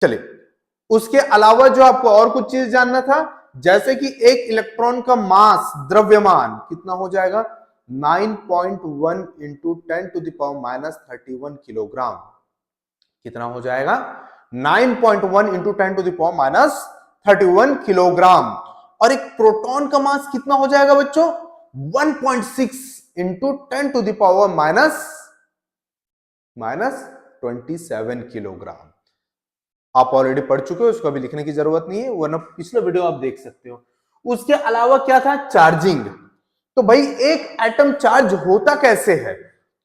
चलिए, उसके अलावा जो आपको और कुछ चीज जानना था, जैसे कि एक इलेक्ट्रॉन का मास, द्रव्यमान कितना हो जाएगा, 9.1 इंटू 10⁻⁻31 किलोग्राम। कितना हो जाएगा, 9.1 इंटू 10⁻⁻31 किलोग्राम। और एक प्रोटॉन का मास कितना हो जाएगा बच्चों, 1.6 इंटू 10⁻⁻27 किलोग्राम। आप ऑलरेडी पढ़ चुके हो, इसको अभी लिखने की जरूरत नहीं है, वरना पिछले वीडियो आप देख सकते हो। उसके अलावा क्या था, चार्जिंग। तो भाई एक एटम चार्ज होता कैसे है,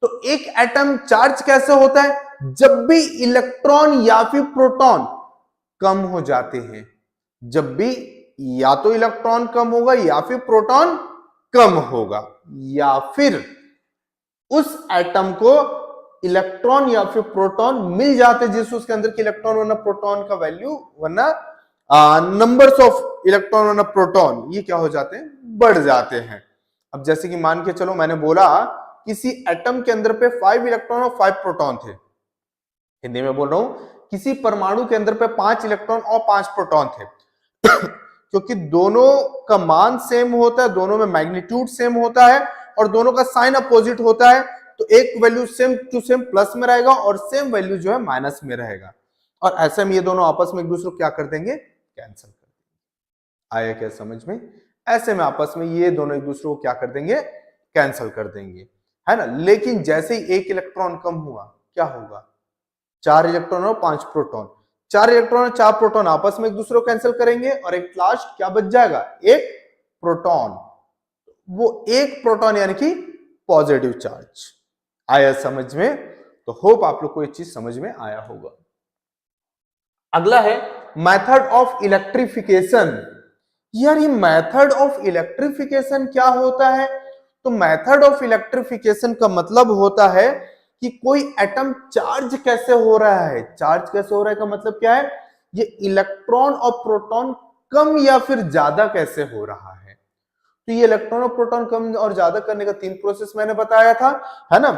तो एक एटम चार्ज कैसे होता है, जब भी इलेक्ट्रॉन या फिर प्रोटॉन कम हो जाते हैं। जब भी या तो इलेक्ट्रॉन कम होगा या फिर प्रोटॉन कम होगा, या फिर उस एटम को इलेक्ट्रॉन या फिर प्रोटॉन मिल जाते जिस उसके अंदर के इलेक्ट्रॉन वरना प्रोटॉन का वैल्यू वरना नंबर्स ऑफ इलेक्ट्रॉन वरना प्रोटॉन ये क्या हो जाते हैं, बढ़ जाते हैं। अब जैसे कि मान के चलो मैंने बोला किसी एटम के अंदर पे 5 इलेक्ट्रॉन और 5 प्रोटॉन थे, हिंदी में बोल रहा हूं किसी परमाणु के अंदर पे 5 इलेक्ट्रॉन और 5 प्रोटॉन थे क्योंकि दोनों का मान सेम होता है, दोनों में मैग्नीट्यूड सेम होता है और दोनों का साइन अपोजिट होता है, तो एक value same to same plus में रहेगा और सेम वैल्यू जो है माइनस में रहेगा। और ऐसे में ये दोनों आपस में एक दूसरे को क्या कर देंगे, कैंसिल कर देंगे। आया क्या समझ में, ऐसे में आपस में ये दोनों एक दूसरे को क्या कर देंगे, कैंसिल कर देंगे, है ना। लेकिन जैसे ही एक इलेक्ट्रॉन कम हुआ क्या होगा, 4 इलेक्ट्रॉन और 5 प्रोटॉन, 4 इलेक्ट्रॉन और 4 प्रोटॉन आपस में एक दूसरे को कैंसिल करेंगे और एक लास्ट क्या बच जाएगा, एक प्रोटॉन। वो एक प्रोटॉन यानी कि पॉजिटिव चार्ज। आया समझ में, तो होप आप लोग को ये चीज समझ में आया होगा। अगला है मेथड ऑफ इलेक्ट्रिफिकेशन। यार ये मेथड ऑफ इलेक्ट्रिफिकेशन क्या होता है, तो मेथड ऑफ इलेक्ट्रिफिकेशन का मतलब होता है कि कोई एटम चार्ज कैसे हो रहा है। चार्ज कैसे हो रहा है का मतलब क्या है, ये इलेक्ट्रॉन और प्रोटॉन कम या फिर ज्यादा कैसे हो रहा है। तो ये इलेक्ट्रॉन और प्रोटॉन कम और ज्यादा करने का 3 प्रोसेस मैंने बताया था, है ना।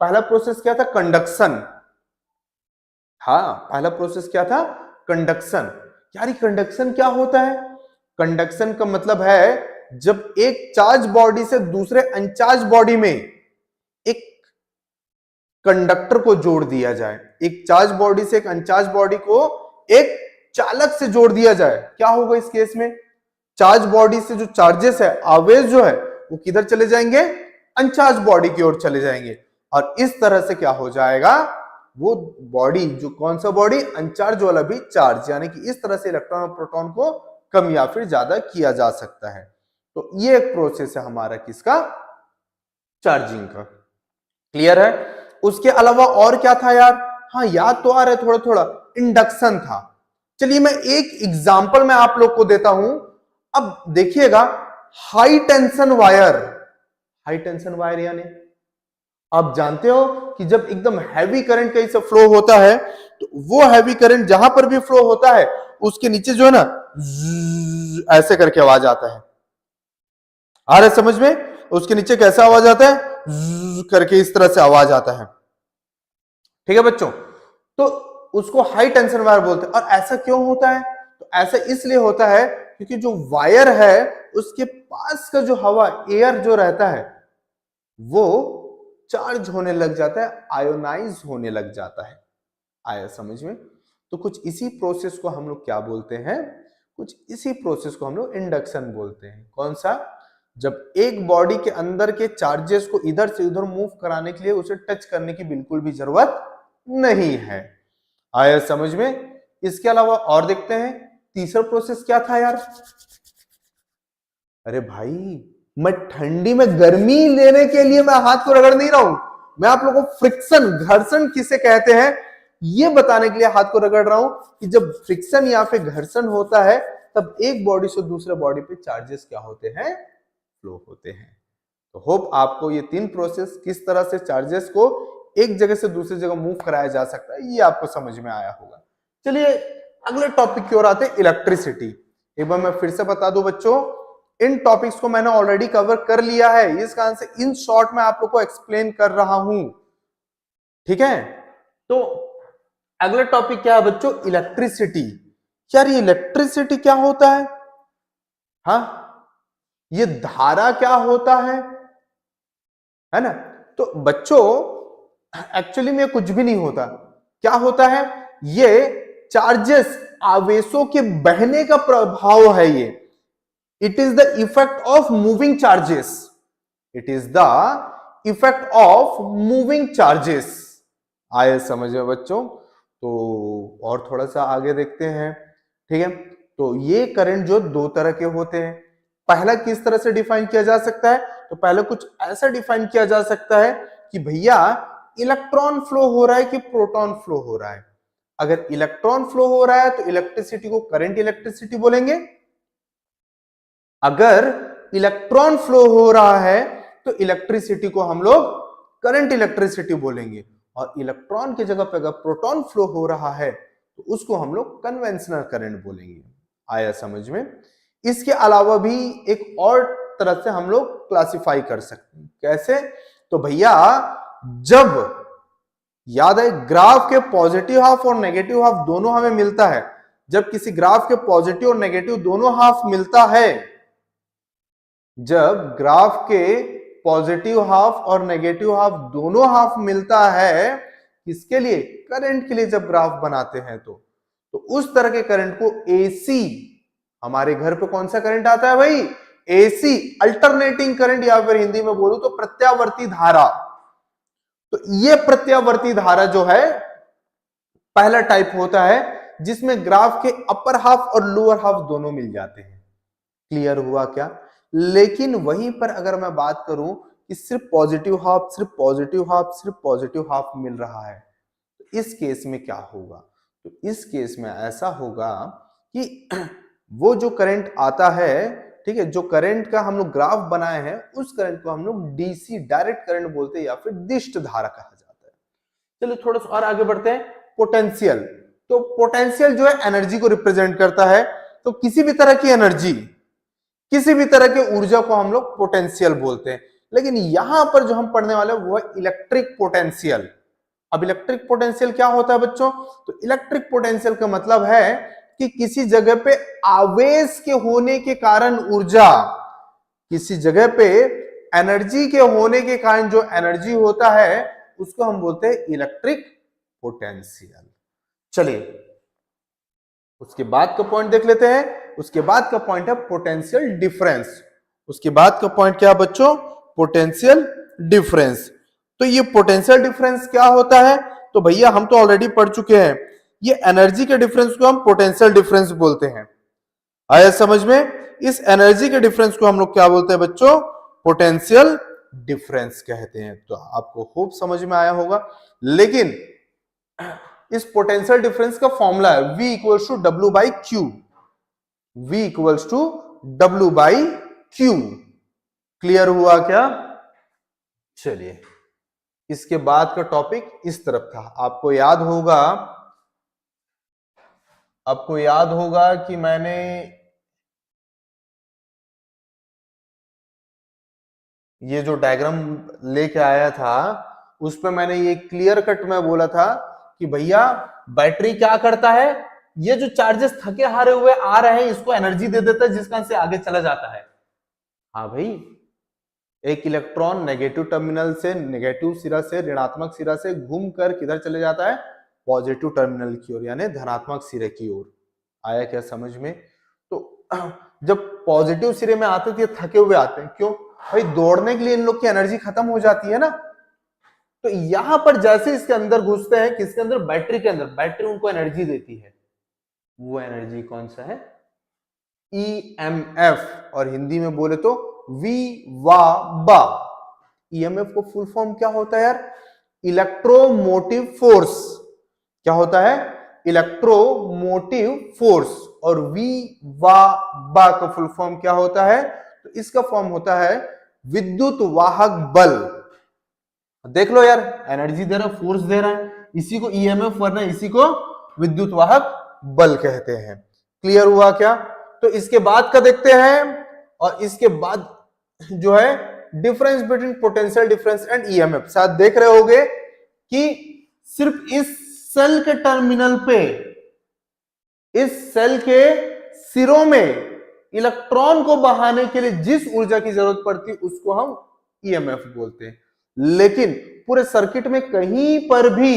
पहला प्रोसेस क्या था, कंडक्शन। हाँ, पहला प्रोसेस क्या था, कंडक्शन। यार ये कंडक्शन क्या होता है, कंडक्शन का मतलब है जब एक चार्ज बॉडी से दूसरे अनचार्ज बॉडी में एक कंडक्टर को जोड़ दिया जाए, एक चार्ज बॉडी से एक अनचार्ज बॉडी को एक चालक से जोड़ दिया जाए, क्या होगा इस केस में, चार्ज बॉडी से जो चार्जेस है, आवेश जो है वो किधर चले जाएंगे, अनचार्ज बॉडी की ओर चले जाएंगे। और इस तरह से क्या हो जाएगा, वो बॉडी जो कौन सा बॉडी, अनचार्ज वाला भी चार्ज, यानी कि इस तरह से इलेक्ट्रॉन और प्रोटॉन को कम या फिर ज्यादा किया जा सकता है। तो ये एक प्रोसेस है हमारा किसका, चार्जिंग का। क्लियर है। उसके अलावा और क्या था यार, हाँ याद तो आ रहा है थोड़ा थोड़ा, इंडक्शन था। चलिए मैं एक एग्जांपल मैं आप लोग को देता हूं। अब देखिएगा, high tension wire, high tension wire यानी आप जानते हो कि जब एकदम हैवी करंट कहीं से फ्लो होता है तो वो हैवी करंट जहां पर भी फ्लो होता है उसके नीचे जो है ना ऐसे करके आवाज आता है, आ रहा है समझ में, उसके नीचे कैसा आवाज आता है, करके इस तरह से आवाज आता है। ठीक है बच्चों, तो उसको हाई टेंशन वायर बोलते हैं। और ऐसा क्यों होता है, तो ऐसा इसलिए होता है क्योंकि जो वायर है उसके पास का जो हवा, एयर जो रहता है वो चार्ज होने लग जाता है, आयोनाइज होने लग जाता है। आया समझ में, तो कुछ इसी प्रोसेस को हम लोग क्या बोलते हैं, कुछ इसी प्रोसेस को हम लोग इंडक्शन बोलते हैं। कौन सा, जब एक बॉडी के अंदर के चार्जेस को इधर से उधर मूव कराने के लिए उसे टच करने की बिल्कुल भी जरूरत नहीं है। आया समझ में। इसके अलावा और देखते हैं तीसरा प्रोसेस क्या था यार। अरे भाई मैं ठंडी में गर्मी लेने के लिए मैं हाथ को रगड़ नहीं रहा हूं, मैं आप लोगों को फ्रिक्शन, घर्षण किसे कहते हैं ये बताने के लिए हाथ को रगड़ रहा हूं कि जब फ्रिक्शन या फिर घर्षण होता है तब एक बॉडी से दूसरे बॉडी पे चार्जेस क्या होते हैं, फ्लो होते हैं। तो होप आपको ये 3 प्रोसेस किस तरह से चार्जेस को एक जगह से दूसरी जगह मूव कराया जा सकता है ये आपको समझ में आया होगा। चलिए अगले टॉपिक की ओर आते हैं, इलेक्ट्रिसिटी। एक बार मैं फिर से बता दूं बच्चों, इन टॉपिक्स को मैंने ऑलरेडी कवर कर लिया है, इस कारण से इन शॉर्ट में आप लोग को एक्सप्लेन कर रहा हूं। ठीक है, तो अगला टॉपिक क्या है बच्चों, इलेक्ट्रिसिटी। यार ये इलेक्ट्रिसिटी क्या होता है, हाँ ये धारा क्या होता है ना। तो बच्चों एक्चुअली में कुछ भी नहीं होता, क्या होता है, ये चार्जेस आवेशों के बहने का प्रभाव है ये। It is the effect of moving charges, it is the effect of moving charges. आए समझ में बच्चों। तो और थोड़ा सा आगे देखते हैं, ठीक है। तो ये करंट जो दो तरह के होते हैं, पहला किस तरह से डिफाइन किया जा सकता है, तो पहले कुछ ऐसा डिफाइन किया जा सकता है कि भैया इलेक्ट्रॉन फ्लो हो रहा है कि प्रोटॉन फ्लो हो रहा है। अगर इलेक्ट्रॉन फ्लो हो रहा है तो इलेक्ट्रिसिटी को करंट इलेक्ट्रिसिटी बोलेंगे, अगर इलेक्ट्रॉन फ्लो हो रहा है तो इलेक्ट्रिसिटी को हम लोग करंट इलेक्ट्रिसिटी बोलेंगे, और इलेक्ट्रॉन की जगह पे अगर प्रोटॉन फ्लो हो रहा है तो उसको हम लोग कन्वेंशनल करंट बोलेंगे। आया समझ में। इसके अलावा भी एक और तरह से हम लोग क्लासिफाई कर सकते हैं, कैसे, तो भैया जब याद है ग्राफ के पॉजिटिव हाफ और नेगेटिव हाफ दोनों हमें मिलता है, जब किसी ग्राफ के पॉजिटिव और नेगेटिव दोनों हाफ मिलता है, जब ग्राफ के पॉजिटिव हाफ और नेगेटिव हाफ दोनों हाफ मिलता है, किसके लिए, करंट के लिए जब ग्राफ बनाते हैं तो उस तरह के करंट को एसी, हमारे घर पे कौन सा करंट आता है भाई, एसी अल्टरनेटिंग करंट, या फिर हिंदी में बोलूं तो प्रत्यावर्ती धारा। तो ये प्रत्यावर्ती धारा जो है पहला टाइप होता है जिसमें ग्राफ के अपर हाफ और लोअर हाफ दोनों मिल जाते हैं। क्लियर हुआ क्या। लेकिन वहीं पर अगर मैं बात करूं कि सिर्फ पॉजिटिव हाफ, सिर्फ पॉजिटिव हाफ, सिर्फ पॉजिटिव हाफ मिल रहा है, तो इस केस में क्या होगा, तो इस केस में ऐसा होगा कि वो जो करंट आता है, ठीक है, जो करंट का हम लोग ग्राफ बनाए हैं उस करंट को हम लोग डीसी डायरेक्ट करंट बोलते हैं या फिर दिष्ट धारा कहा जाता है। चलो थोड़ा सा और आगे बढ़ते हैं। पोटेंशियल, तो पोटेंशियल जो है एनर्जी को रिप्रेजेंट करता है, तो किसी भी तरह की एनर्जी, किसी भी तरह की ऊर्जा को हम लोग पोटेंशियल बोलते हैं। लेकिन यहां पर जो हम पढ़ने वाले हैं वो है इलेक्ट्रिक पोटेंशियल। अब इलेक्ट्रिक पोटेंशियल क्या होता है बच्चों, तो इलेक्ट्रिक पोटेंशियल का मतलब है कि किसी जगह पे आवेश के होने के कारण ऊर्जा, किसी जगह पे एनर्जी के होने के कारण जो एनर्जी होता है उसको हम बोलते हैं इलेक्ट्रिक पोटेंशियल। चलिए उसके बाद का पॉइंट देख लेते हैं। उसके बाद का पॉइंट है पोटेंशियल डिफरेंस। उसके बाद का पॉइंट क्या है बच्चों, पोटेंशियल डिफरेंस। तो ये पोटेंशियल डिफरेंस क्या होता है, तो भैया हम तो ऑलरेडी पढ़ चुके हैं, ये एनर्जी के डिफरेंस को हम पोटेंशियल डिफरेंस बोलते हैं। आया समझ में। इस एनर्जी के डिफरेंस को हम लोग क्या बोलते हैं बच्चों, पोटेंशियल डिफरेंस कहते हैं। तो आपको होप समझ में आया होगा। लेकिन इस पोटेंशियल डिफरेंस का फॉर्मूला है V equals to W by Q, V equals to W by Q. Clear हुआ क्या। चलिए इसके बाद का टॉपिक इस तरफ था। आपको याद होगा कि मैंने ये जो डायग्राम लेके आया था उसमें मैंने ये क्लियर कट में बोला था कि भैया बैटरी क्या करता है, ये जो चार्जेस थके हारे हुए आ रहे हैं इसको एनर्जी दे देता है जिसका से आगे चला जाता है। हाँ भाई, एक इलेक्ट्रॉन नेगेटिव टर्मिनल से, नेगेटिव सिरा से, ऋणात्मक सिरा से घूमकर किधर चले जाता है, पॉजिटिव टर्मिनल की ओर, यानी धनात्मक सिरे की ओर। आया क्या समझ में। तो जब पॉजिटिव सिरे में आते थे थके हुए आते हैं, क्यों भाई, दौड़ने के लिए इन लोग की एनर्जी खत्म हो जाती है ना। तो यहां पर जैसे इसके अंदर घुसते हैं, किसके अंदर, बैटरी के अंदर, बैटरी उनको एनर्जी देती है। वो एनर्जी कौन सा है, EMF, और हिंदी में बोले तो वी वा बा। EMF को फुल फॉर्म क्या होता है यार, इलेक्ट्रोमोटिव फोर्स। क्या होता है, इलेक्ट्रोमोटिव फोर्स। और वी वा बा का फुल फॉर्म क्या होता है, तो इसका फॉर्म होता है विद्युत वाहक बल। देख लो यार, एनर्जी दे रहा है, फोर्स दे रहा है, इसी को EMF वरना इसी को विद्युत वाहक बल कहते हैं। क्लियर हुआ क्या। तो इसके बाद का देखते हैं, और इसके बाद जो है difference between potential difference and EMF। शायद देख रहे होगे कि सिर्फ इस सेल के टर्मिनल पे, इस सेल के सिरों में इलेक्ट्रॉन को बहाने के लिए जिस ऊर्जा की जरूरत पड़ती है उसको हम ईएमएफ बोलते हैं। लेकिन पूरे सर्किट में कहीं पर भी,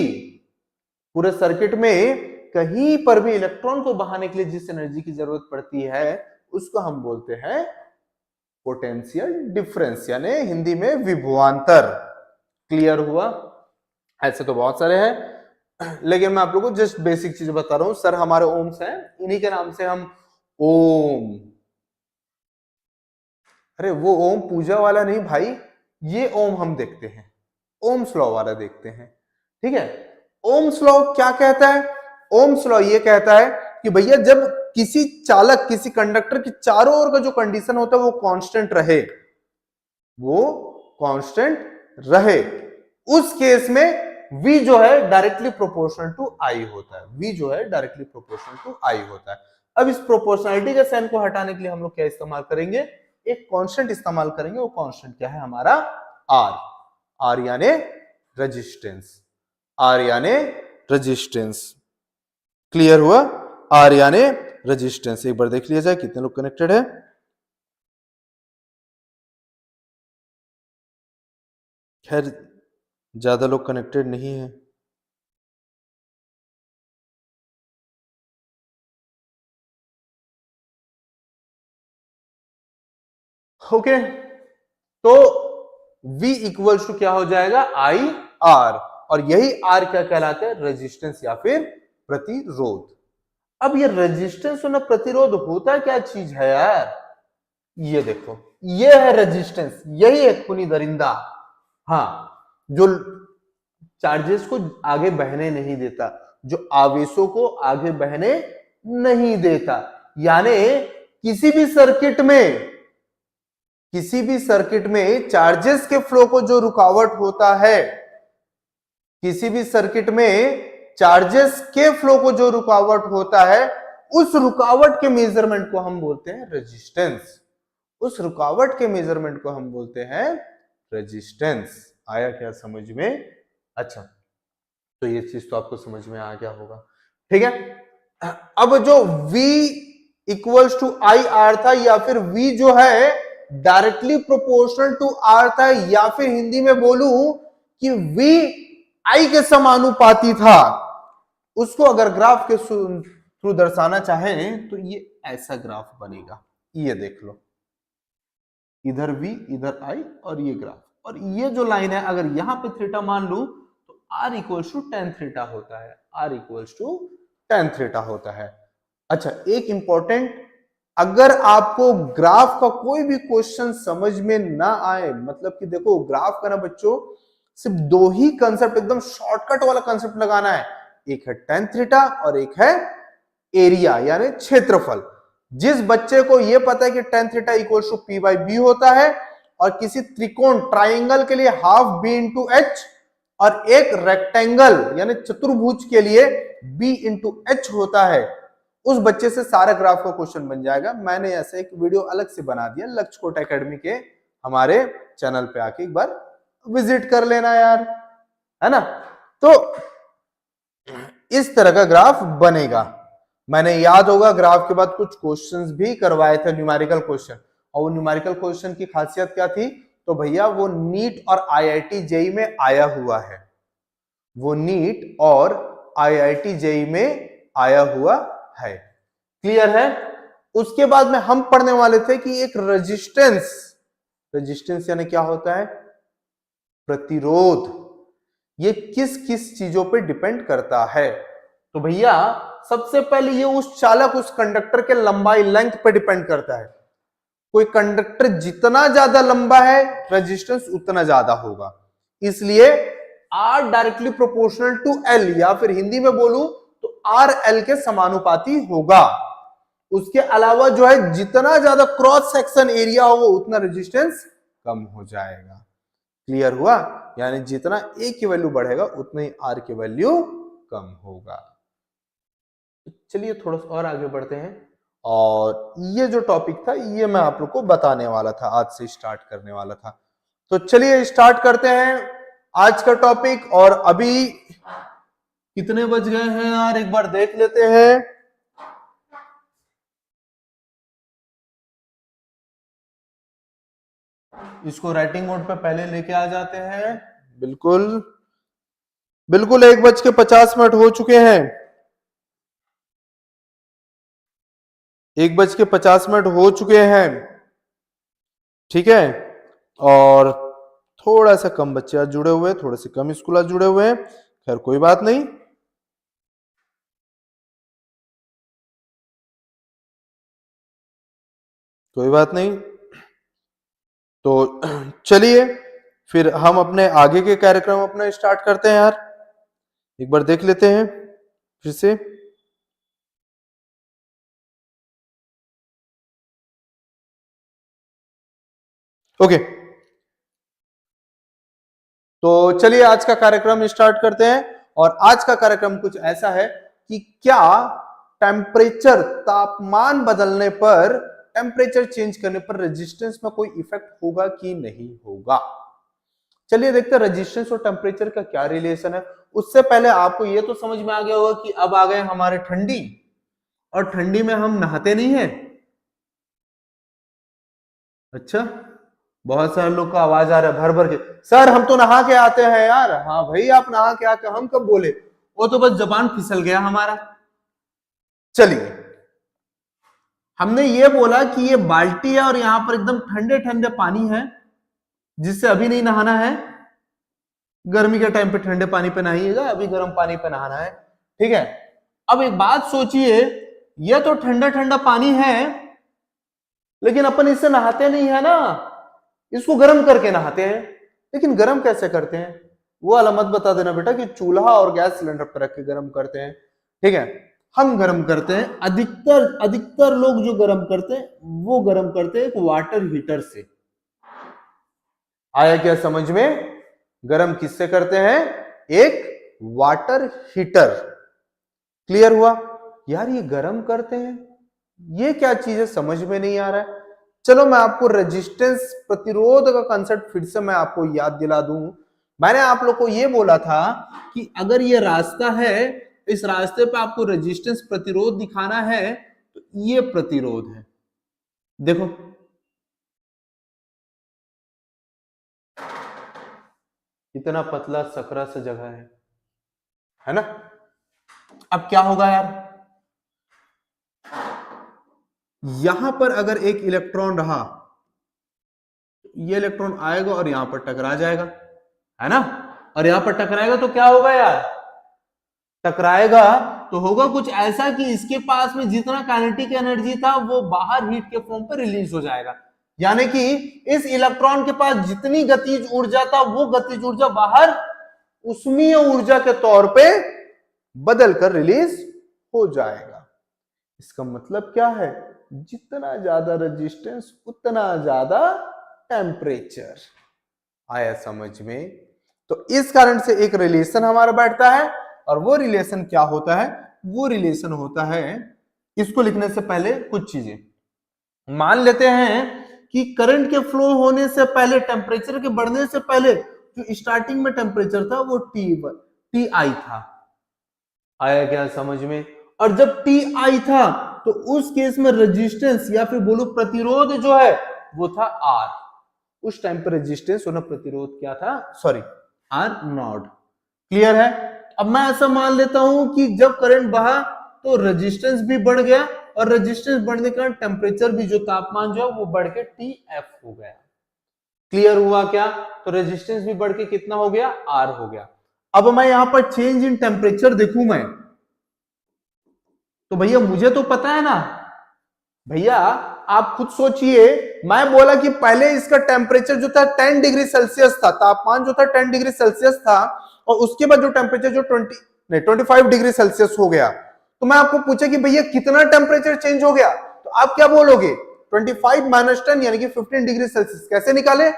पूरे सर्किट में कहीं पर भी इलेक्ट्रॉन को बहाने के लिए जिस एनर्जी की जरूरत पड़ती है उसको हम बोलते हैं पोटेंशियल डिफरेंस, यानी हिंदी में विभवांतर। क्लियर हुआ? ऐसे तो बहुत सारे हैं, लेकिन मैं आप लोगों को जस्ट बेसिक चीज बता रहा हूं। सर हमारे ओम्स हैं, इन्हीं के नाम से हम ओम, अरे वो ओम पूजा वाला नहीं भाई, ये ओम हम देखते हैं, ओम्स लॉ वाला देखते हैं। ठीक है, ओम्स लॉ क्या कहता है? ओम्स लॉ ये कहता है कि भैया जब किसी चालक, किसी कंडक्टर की चारों ओर का जो कंडीशन होता है वो कांस्टेंट रहे, वो कांस्टेंट रहे, उस केस में V जो है डायरेक्टली प्रोपोर्शनल टू I होता है। V जो है डायरेक्टली प्रोपोर्शनल टू I होता है। अब इस प्रोपोर्शनलिटी के साइन को हटाने के लिए हम लोग क्या इस्तेमाल करेंगे? एक कांस्टेंट इस्तेमाल करेंगे। वो कांस्टेंट क्या है हमारा? R। R यानी रेजिस्टेंस, R यानी रेजिस्टेंस। क्लियर हुआ? R यानी रेजिस्टेंस। एक बार देख लिया जाए कितने लोग कनेक्टेड है। खैर ज्यादा लोग कनेक्टेड नहीं है। ओके, तो V इक्वल्स टू क्या हो जाएगा? I R, और यही R क्या कहलाते हैं? रेजिस्टेंस या फिर प्रतिरोध। अब ये रेजिस्टेंस और प्रतिरोध होता क्या चीज है यार? ये देखो, ये है रेजिस्टेंस, यही है खूनी दरिंदा। हाँ, जो चार्जेस को आगे बहने नहीं देता, जो आवेशों को आगे बहने नहीं देता। यानी किसी भी सर्किट में, किसी भी सर्किट में चार्जेस के फ्लो को जो रुकावट होता है, किसी भी सर्किट में चार्जेस के फ्लो को जो रुकावट होता है, उस रुकावट के मेजरमेंट को हम बोलते हैं रेजिस्टेंस। उस रुकावट के मेजरमेंट को हम बोलते हैं रेजिस्टेंस। आया क्या समझ में? अच्छा, तो ये चीज तो आपको समझ में आ गया होगा। ठीक है, अब जो V equals to I R था, या फिर V जो है डायरेक्टली प्रोपोर्शनल टू R था, या फिर हिंदी में बोलूं कि V I के समानुपाती था, उसको अगर ग्राफ के थ्रू दर्शाना चाहें तो ये ऐसा ग्राफ बनेगा। ये देख लो, इधर V इधर I और ये ग्राफ, और ये जो लाइन है अगर यहां पे थीटा मान लूं तो R equals to tan theta होता है। R equals to tan theta होता है। अच्छा, एक इंपॉर्टेंट, अगर आपको ग्राफ का कोई भी क्वेश्चन समझ में ना आए, मतलब कि देखो ग्राफ का ना बच्चों सिर्फ दो ही कंसेप्ट, एकदम शॉर्टकट वाला कंसेप्ट लगाना है। एक है tan थीटा और एक है एरिया यानी क्षेत्रफल। जिस बच्चे को यह पता है कि tan theta equals to P by B होता है, और किसी त्रिकोण ट्राइंगल के लिए हाफ B इंटू H, और एक रेक्टेंगल यानी चतुर्भुज के लिए B इंटू H होता है, उस बच्चे से सारा ग्राफ का क्वेश्चन बन जाएगा। मैंने ऐसे एक वीडियो अलग से बना दिया, लक्ष्यकोट एकेडमी के हमारे चैनल पे आके एक बार विजिट कर लेना यार, है ना। तो इस तरह का ग्राफ बनेगा। मैंने याद होगा ग्राफ के बाद कुछ क्वेश्चंस भी करवाए थे, न्यूमेरिकल क्वेश्चन, और वो न्यूमेरिकल क्वेश्चन की खासियत क्या थी? तो भैया वो नीट और आईआईटी जेई में आया हुआ है, वो नीट और आईआईटी जेई में आया हुआ है। क्लियर है? उसके बाद में हम पढ़ने वाले थे कि एक रेजिस्टेंस, रेजिस्टेंस यानी क्या होता है? प्रतिरोध। ये किस किस चीजों पे डिपेंड करता है? तो भैया सबसे पहले ये उस चालक, उस कंडक्टर के लंबाई, लेंथ पे डिपेंड करता है। कोई कंडक्टर जितना ज्यादा लंबा है रेजिस्टेंस उतना ज्यादा होगा, इसलिए R directly proportional to L, या फिर हिंदी में बोलूं तो R L के समानुपाती होगा। उसके अलावा जो है जितना ज्यादा क्रॉस सेक्शन एरिया होगा उतना रेजिस्टेंस कम हो जाएगा। क्लियर हुआ? यानी जितना A की वैल्यू बढ़ेगा उतना ही R की वैल्यू कम होगा। चलिए थोड़ा सा और आगे बढ़ते हैं, और ये जो टॉपिक था ये मैं आप लोग को बताने वाला था, आज से स्टार्ट करने वाला था। तो चलिए स्टार्ट करते हैं आज का टॉपिक। और अभी कितने बज गए हैं यार, एक बार देख लेते हैं। इसको राइटिंग मोड पे पहले लेके आ जाते हैं। बिल्कुल बिल्कुल, 1:50 हो चुके हैं। 1:50 हो चुके हैं। ठीक है, और थोड़ा सा कम बच्चे आज जुड़े हुए हैं, थोड़े से कम स्कूल आज जुड़े हुए हैं। खैर कोई बात नहीं, कोई बात नहीं। तो चलिए फिर हम अपने आगे के कार्यक्रम अपना स्टार्ट करते हैं यार। एक बार देख लेते हैं फिर से। ओके, तो चलिए आज का कार्यक्रम स्टार्ट करते हैं। और आज का कार्यक्रम कुछ ऐसा है कि क्या टेम्परेचर, तापमान बदलने पर, टेम्परेचर चेंज करने पर रेजिस्टेंस में कोई इफेक्ट होगा कि नहीं होगा। चलिए देखते हैं रेजिस्टेंस और टेम्परेचर का क्या रिलेशन है। उससे पहले आपको यह तो समझ में आ गया होगा कि अब आ गए हमारे ठंडी, और ठंडी में हम नहाते नहीं है। अच्छा, बहुत सारे लोग का आवाज आ रहा है भर भर के, सर हम तो नहा के आते हैं यार। हाँ भाई, आप नहा के आते, हम कब बोले, वो तो बस जबान फिसल गया हमारा। चलिए, हमने ये बोला कि ये बाल्टी है और यहां पर एकदम ठंडे ठंडे पानी है, जिससे अभी नहीं नहाना है। गर्मी के टाइम पे ठंडे पानी पे नहाइएगा, अभी गर्म पानी पे नहाना है। ठीक है, अब एक बात सोचिए, ये तो ठंडा ठंडा पानी है, लेकिन अपन इससे नहाते नहीं है ना, इसको गर्म करके नहाते हैं। लेकिन गर्म कैसे करते हैं वो वाला मत बता देना बेटा कि चूल्हा और गैस सिलेंडर पर रख के गर्म करते हैं। ठीक है, हम गर्म करते हैं, अधिकतर अधिकतर लोग जो गर्म करते हैं वो गर्म करते हैं एक वाटर हीटर से। आया क्या समझ में? गर्म किससे करते हैं? एक वाटर हीटर। क्लियर हुआ? यार ये गर्म करते हैं, ये क्या चीज है समझ में नहीं आ रहा है। चलो मैं आपको रेजिस्टेंस, प्रतिरोध का कंसेप्ट फिर से मैं आपको याद दिला दूं। मैंने आप लोग को ये बोला था कि अगर ये रास्ता है, इस रास्ते पे आपको रेजिस्टेंस, प्रतिरोध दिखाना है, तो ये प्रतिरोध है। देखो इतना पतला सकरा सा जगह है ना। अब क्या होगा यार, यहां पर अगर एक इलेक्ट्रॉन रहा, ये इलेक्ट्रॉन आएगा और यहां पर टकरा जाएगा, है ना। और यहां पर टकराएगा तो क्या होगा यार, टकराएगा तो होगा कुछ ऐसा कि इसके पास में जितना काइनेटिक एनर्जी था वो बाहर हीट के फॉर्म पर रिलीज हो जाएगा। यानी कि इस इलेक्ट्रॉन के पास जितनी गतिज ऊर्जा था वो गतिज ऊर्जा बाहर उष्मीय ऊर्जा के तौर पे बदल कर रिलीज हो जाएगा। इसका मतलब क्या है, जितना ज्यादा रेजिस्टेंस उतना ज्यादा टेम्परेचर। आया समझ में? तो इस कारण से एक रिलेशन हमारा बैठता है, और वो रिलेशन क्या होता है, वो रिलेशन होता है, इसको लिखने से पहले कुछ चीजें मान लेते हैं कि करंट के फ्लो होने से पहले, टेम्परेचर के बढ़ने से पहले जो स्टार्टिंग में टेम्परेचर था वो टी आई था। आया क्या समझ में? और जब टी आई था तो उस केस में रेजिस्टेंस या फिर बोलो प्रतिरोध जो है वो था आर। उस टाइम पर रेजिस्टेंस होना, प्रतिरोध क्या था, सॉरी आर नॉट। क्लियर है? अब मैं ऐसा मान लेता हूं कि जब करंट बहा तो रेजिस्टेंस भी बढ़ गया, और रेजिस्टेंस बढ़ने के कारण टेम्परेचर भी, जो तापमान जो है वो बढ़ के टी एफ हो गया। क्लियर हुआ क्या? तो रेजिस्टेंस भी बढ़ के कितना हो गया, आर हो गया। अब मैं यहां पर चेंज इन टेम्परेचर देखूं मैं, तो भैया मुझे तो पता है ना, भैया आप खुद सोचिए, मैं बोला कि पहले इसका टेम्परेचर जो था 10 डिग्री सेल्सियस था, तापमान जो था 10 डिग्री सेल्सियस था, और उसके बाद जो टेम्परेचर जो 25 डिग्री सेल्सियस हो गया। तो मैं आपको पूछा कि भैया कितना टेम्परेचर चेंज हो गया, तो आप क्या बोलोगे, 25 माइनस 10 यानी कि 15 डिग्री सेल्सियस। कैसे निकाले?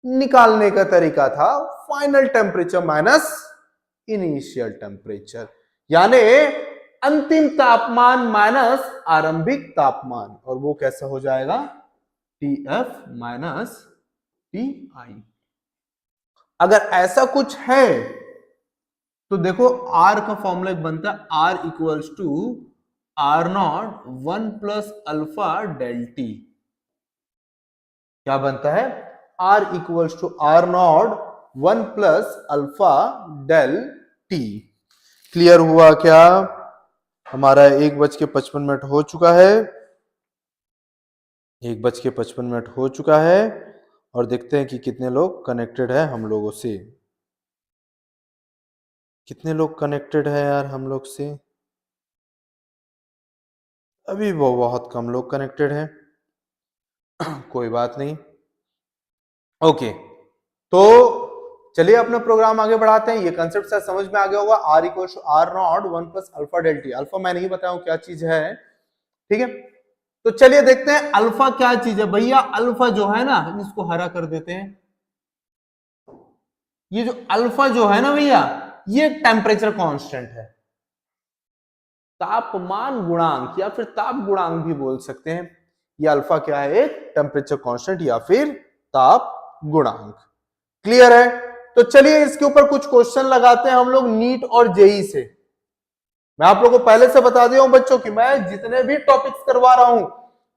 निकालने का तरीका था final temperature minus initial temperature, यानी अंतिम तापमान माइनस आरंभिक तापमान, और वो कैसा हो जाएगा, T F minus T I. अगर ऐसा कुछ है तो देखो आर का फॉर्मूला एक बनता है R equals to R not 1 plus alpha del T. क्या बनता है? R equals to R not 1 plus alpha del T. Clear हुआ क्या? हमारा 1:55 हो चुका है, 1:55 हो चुका है। और देखते हैं कि कितने लोग कनेक्टेड है हम लोगों से। कितने लोग कनेक्टेड है यार हम लोग से? अभी वो बहुत कम लोग कनेक्टेड हैं। कोई बात नहीं। ओके, तो चलिए अपना प्रोग्राम आगे बढ़ाते हैं। ये कंसेप्ट शायद समझ में आ गया होगा। R equal to R not 1 plus alpha del T. Alpha मैं नहीं बताऊं क्या चीज है, ठीक है। तो चलिए देखते हैं अल्फा क्या चीज है भैया। अल्फा जो है ना, इसको हरा कर देते हैं। ये जो अल्फा जो है ना भैया, ये टेम्परेचर कांस्टेंट है। तापमान गुणांक या फिर ताप गुणांक भी बोल सकते हैं। ये अल्फा क्या है? एक टेम्परेचर कांस्टेंट या फिर ताप गुणांक। क्लियर है? तो चलिए इसके ऊपर कुछ क्वेश्चन लगाते हैं हम लोग नीट और जेई से। मैं आप लोगों को पहले से बता दिया हूं बच्चों कि मैं जितने भी टॉपिक्स करवा रहा हूं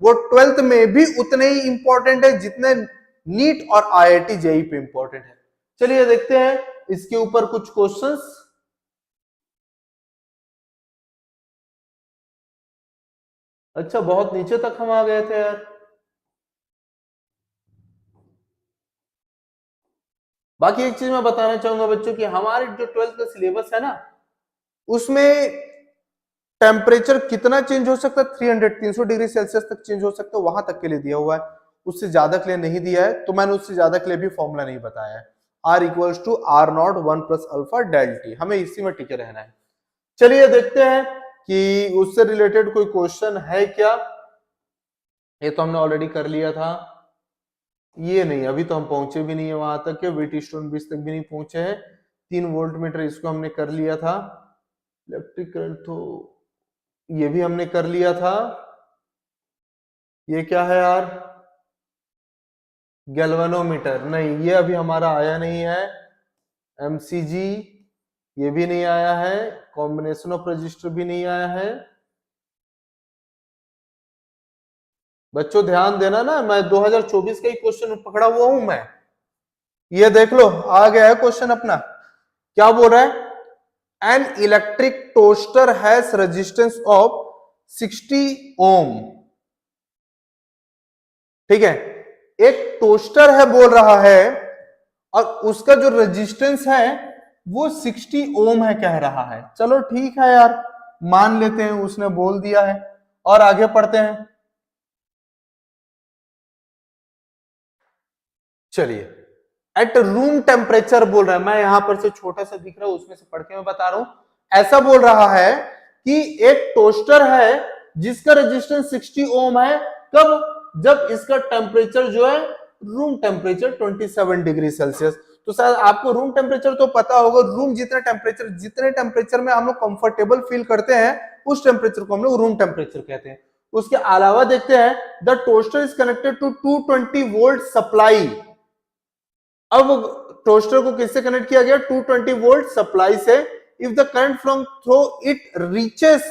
वो 12th में भी उतने ही इंपॉर्टेंट है जितने नीट और आईआईटी जेई पे इंपॉर्टेंट है। चलिए देखते हैं इसके ऊपर कुछ क्वेश्चंस। अच्छा, बहुत नीचे तक हम आ गए थे यार। बाकी एक चीज मैं बताना चाहूंगा बच्चों कि हमारे जो 12th का सिलेबस है ना, उसमें टेम्परेचर कितना चेंज हो सकता है? 300 डिग्री सेल्सियस तक चेंज हो सकता है, वहां तक के लिए दिया हुआ है। उससे ज्यादा के लिए नहीं दिया है, तो मैंने उससे ज्यादा के लिए भी फॉर्मूला नहीं बताया है। R equals to R not 1 plus alpha del T, हमें इसी में टिके रहना है। चलिए देखते हैं कि उससे रिलेटेड कोई क्वेश्चन है क्या। ये तो हमने ऑलरेडी कर लिया था। ये नहीं, अभी तो हम पहुंचे भी नहीं है वहां तक के वेट स्टोन ब्रिज तक भी नहीं पहुंचे हैं। 3 वोल्ट मीटर इसको हमने कर लिया था। इलेक्ट्रिक करंट तो ये भी हमने कर लिया था। ये क्या है यार? गैल्वेनोमीटर, नहीं ये अभी हमारा आया नहीं है। एमसीजी ये भी नहीं आया है। कॉम्बिनेशन ऑफ रजिस्टर भी नहीं आया है। बच्चों ध्यान देना ना, मैं 2024 का ही क्वेश्चन पकड़ा हुआ हूं मैं। ये देख लो आ गया है क्वेश्चन अपना। क्या बोल रहा है? An electric toaster has resistance of 60 ओम। ठीक है, एक टोस्टर है बोल रहा है और उसका जो रेजिस्टेंस है वो 60 ओम है कह रहा है। चलो ठीक है यार, मान लेते हैं उसने बोल दिया है और आगे पढ़ते हैं। चलिए, एट रूम टेम्परेचर बोल रहा है। मैं यहां पर से छोटा सा दिख रहा है उसमें से पढ़ के मैं बता रहा हूं। ऐसा बोल रहा है कि एक टोस्टर है जिसका रेजिस्टेंस 60 ओम है। कब? जब इसका टेम्परेचर जो है रूम टेम्परेचर 27 डिग्री सेल्सियस। तो शायद आपको रूम टेम्परेचर तो पता होगा। रूम जितने टेम्परेचर में हम लोग कंफर्टेबल फील करते हैं उस टेम्परेचर को हम लोग रूम टेम्परेचर कहते हैं। उसके अलावा देखते हैं the toaster is connected to 220 volt supply. अब टोस्टर को किससे कनेक्ट किया गया? 220 वोल्ट सप्लाई से। If the current from through it reaches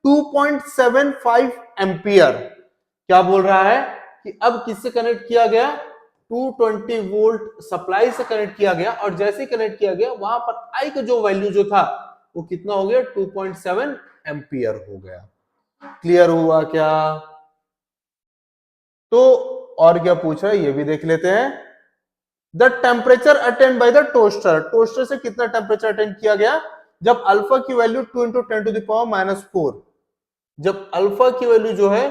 2.75 ampere. क्या बोल रहा है कि अब किससे कनेक्ट किया गया? 220 वोल्ट सप्लाई से कनेक्ट किया गया और जैसे ही कनेक्ट किया गया वहां पर आई का जो वैल्यू जो था वो कितना हो गया? 2.7 एम्पियर हो गया। क्लियर हुआ क्या? तो और क्या पूछ रहा है ये भी देख लेते हैं। The temperature attend by the toaster. Toaster से कितना टेम्परेचर अटेंड किया गया? जब अल्फा की value 2 into 10 to the power minus 4। जब अल्फा की वैल्यू जो है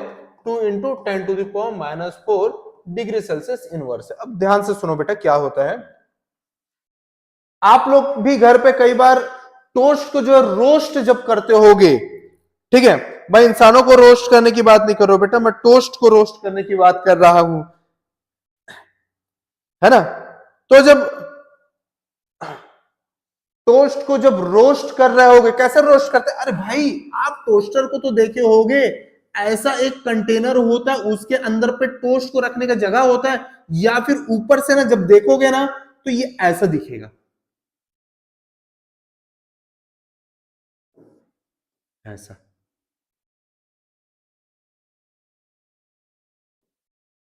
2 into 10 to the power minus 4 degree Celsius inverse है। अब ध्यान से सुनो बेटा क्या होता है। आप लोग भी घर पे कई बार टोस्ट को जो है रोस्ट जब करते होगे, ठीक है, मैं इंसानों को रोस्ट करने की बात नहीं कर रहा हूं बेटा, मैं टोस्ट को रोस्ट करने की बात कर रहा हूं, है ना। तो जब टोस्ट को जब रोस्ट कर रहे होगे, कैसे रोस्ट करते हैं? अरे भाई आप टोस्टर को तो देखे होगे, ऐसा एक कंटेनर होता है उसके अंदर पे टोस्ट को रखने का जगह होता है, या फिर ऊपर से ना जब देखोगे ना तो ये ऐसा दिखेगा। ऐसा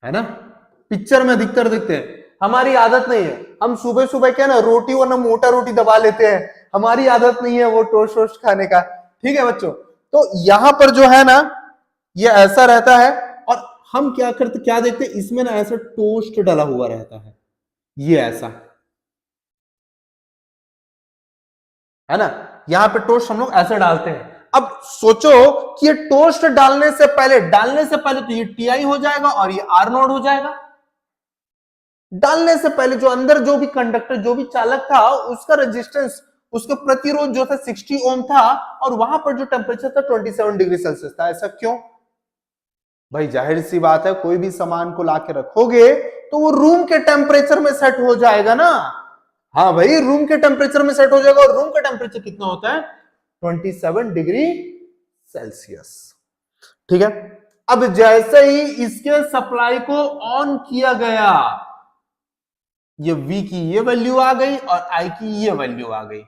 है ना, पिक्चर में अधिकतर दिखते हैं। हमारी आदत नहीं है, हम सुबह सुबह क्या ना रोटी वरना मोटा रोटी दबा लेते हैं, हमारी आदत नहीं है वो टोस्ट वोस्ट खाने का। ठीक है बच्चों, तो यहां पर जो है ना ये ऐसा रहता है, और हम क्या करते क्या देखते हैं इसमें ना ऐसा टोस्ट डला हुआ रहता है, ये ऐसा है ना, यहां पे टोस्ट हम लोग ऐसे डालते हैं। अब सोचो कि ये टोस्ट डालने से पहले तो ये टीआई हो जाएगा और ये आर नॉट हो जाएगा। डालने से पहले जो अंदर जो भी कंडक्टर जो भी चालक था उसका रेजिस्टेंस, उसका प्रतिरोध जो था 60 ओम था, और वहां पर जो टेम्परेचर था 27 डिग्री सेल्सियस था। ऐसा क्यों? भाई जाहिर सी बात है, कोई भी सामान को लाके रखोगे तो वो रूम के टेम्परेचर में सेट हो जाएगा ना। हाँ भाई, रूम के टेम्परेचर में सेट हो जाएगा, और रूम का टेम्परेचर कितना होता है? 27 डिग्री सेल्सियस। ठीक है, अब जैसे ही इसके सप्लाई को ऑन किया गया, ये V की ये वैल्यू आ गई और I की ये वैल्यू आ गई,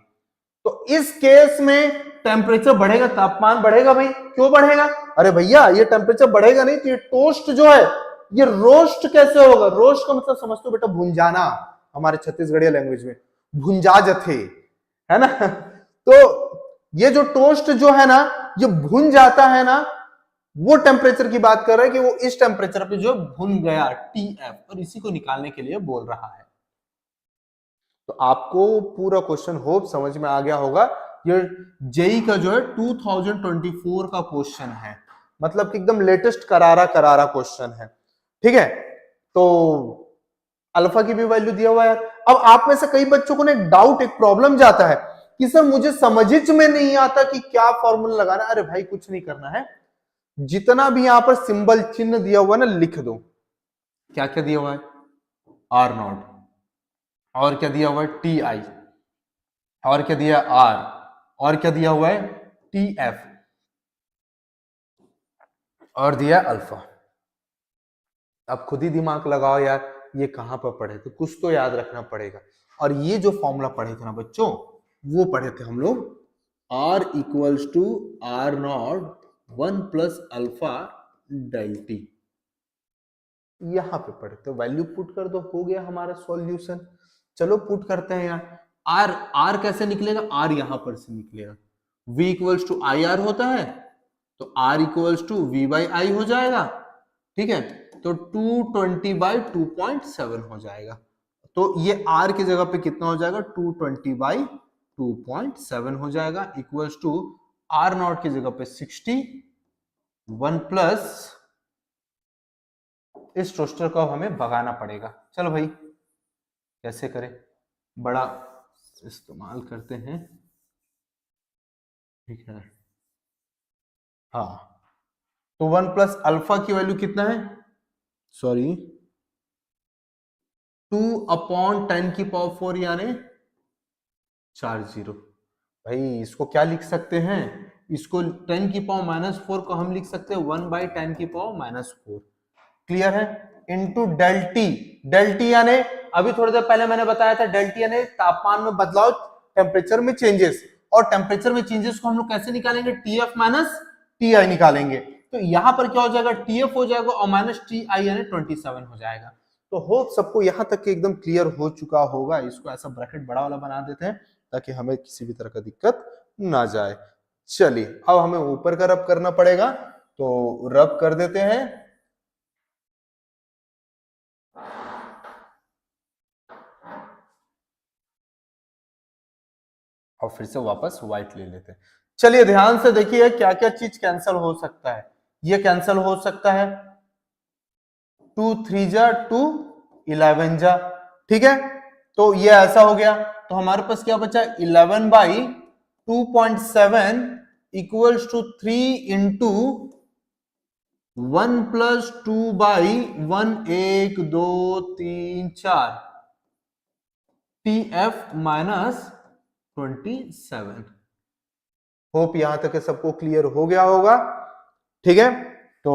तो इस केस में टेम्परेचर बढ़ेगा, तापमान बढ़ेगा। भाई क्यों बढ़ेगा? अरे भैया ये टेम्परेचर बढ़ेगा नहीं तो ये टोस्ट जो है ये रोस्ट कैसे होगा? रोस्ट का मतलब समझते हो बेटा, भुंजाना, हमारे छत्तीसगढ़िया लैंग्वेज में भुंजा जथे, है ना। तो ये जो टोस्ट जो है ना ये भुन जाता है ना, वो टेम्परेचर की बात कर रहा है कि वो इस टेम्परेचर पे जो भुन गया TF, और इसी को निकालने के लिए बोल रहा है। तो आपको पूरा क्वेश्चन होप समझ में आ गया होगा। ये जेई का जो है 2024 का क्वेश्चन है, मतलब कि एकदम लेटेस्ट करारा करारा क्वेश्चन है। ठीक है, तो अल्फा की भी वैल्यू दिया हुआ है। अब आप में से कई बच्चों को ना एक डाउट, एक प्रॉब्लम जाता है कि सर मुझे समझ में नहीं आता कि क्या फॉर्मूला लगाना। अरे भाई कुछ नहीं करना है, जितना भी यहां पर सिंबल चिन्ह दिया हुआ है ना लिख दो। क्या क्या दिया हुआ है? आर नॉट, और क्या दिया हुआ है? टी आई, और क्या दिया? आर, और क्या दिया हुआ है? टी एफ, और दिया अल्फा। अब खुद ही दिमाग लगाओ यार, ये कहां पर पढ़े थे, कुछ तो याद रखना पड़ेगा। और ये जो फॉर्मूला पढ़े थे ना बच्चों, वो पढ़े थे हम लोग R equals to R not 1 plus alpha del T, यहां पे पढ़े तो वैल्यू पुट कर दो, हो गया हमारा सॉल्यूशन। चलो पुट करते हैं यार। आर, आर कैसे निकलेगा? आर यहां पर से निकलेगा, V equals to I R होता है, तो R equals to V by I हो जाएगा। ठीक है, तो 220 बाई 2.7 हो जाएगा। तो ये R की जगह पे कितना हो जाएगा? 220 बाई 2.7 हो जाएगा, इक्वल्स टू R नॉट की जगह पे 60, 1 प्लस, इस टोस्टर को हमें भगाना पड़ेगा। चलो भाई कैसे करें, बड़ा इस्तेमाल करते हैं। ठीक है, हाँ, तो 1 प्लस अल्फा की वैल्यू कितना है? सॉरी, 2/10⁴ यानी 40। भाई इसको क्या लिख सकते हैं? इसको 10⁻⁻4 को हम लिख सकते हैं 1/10⁻⁴। क्लियर है? इंटू डेल्टी, डेल्टी यानी अभी थोड़ी देर पहले मैंने बताया था, डेल्टी यानी तापमान में बदलाव, टेम्परेचर में चेंजेस, और टेम्परेचर में चेंजेस को हम लोग कैसे निकालेंगे? TF माइनस TI निकालेंगे। तो यहां पर क्या हो जाएगा? TF हो जाएगा और माइनस TI यानी 27 हो जाएगा। तो होप सबको यहां तक के एकदम क्लियर हो चुका होगा। इसको ऐसा ब्रैकेट बड़ा वाला बना देते हैं ताकि हमें किसी भी तरह का दिक्कत ना जाए। चलिए अब हमें ऊपर का रब करना पड़ेगा, तो रब कर देते हैं। और फिर से वापस व्हाइट ले लेते हैं। चलिए ध्यान से देखिए क्या क्या चीज कैंसिल हो सकता है। ये कैंसिल हो सकता है, 2 3 जा 2 11 जा। ठीक है, तो ये ऐसा हो गया, तो हमारे पास क्या बचा? 11 by 2.7 equals to 3 into 1 plus 2 by 1, 1 2 3 4, TF minus 27। Hope यहां तक सबको क्लियर हो गया होगा। ठीक है, तो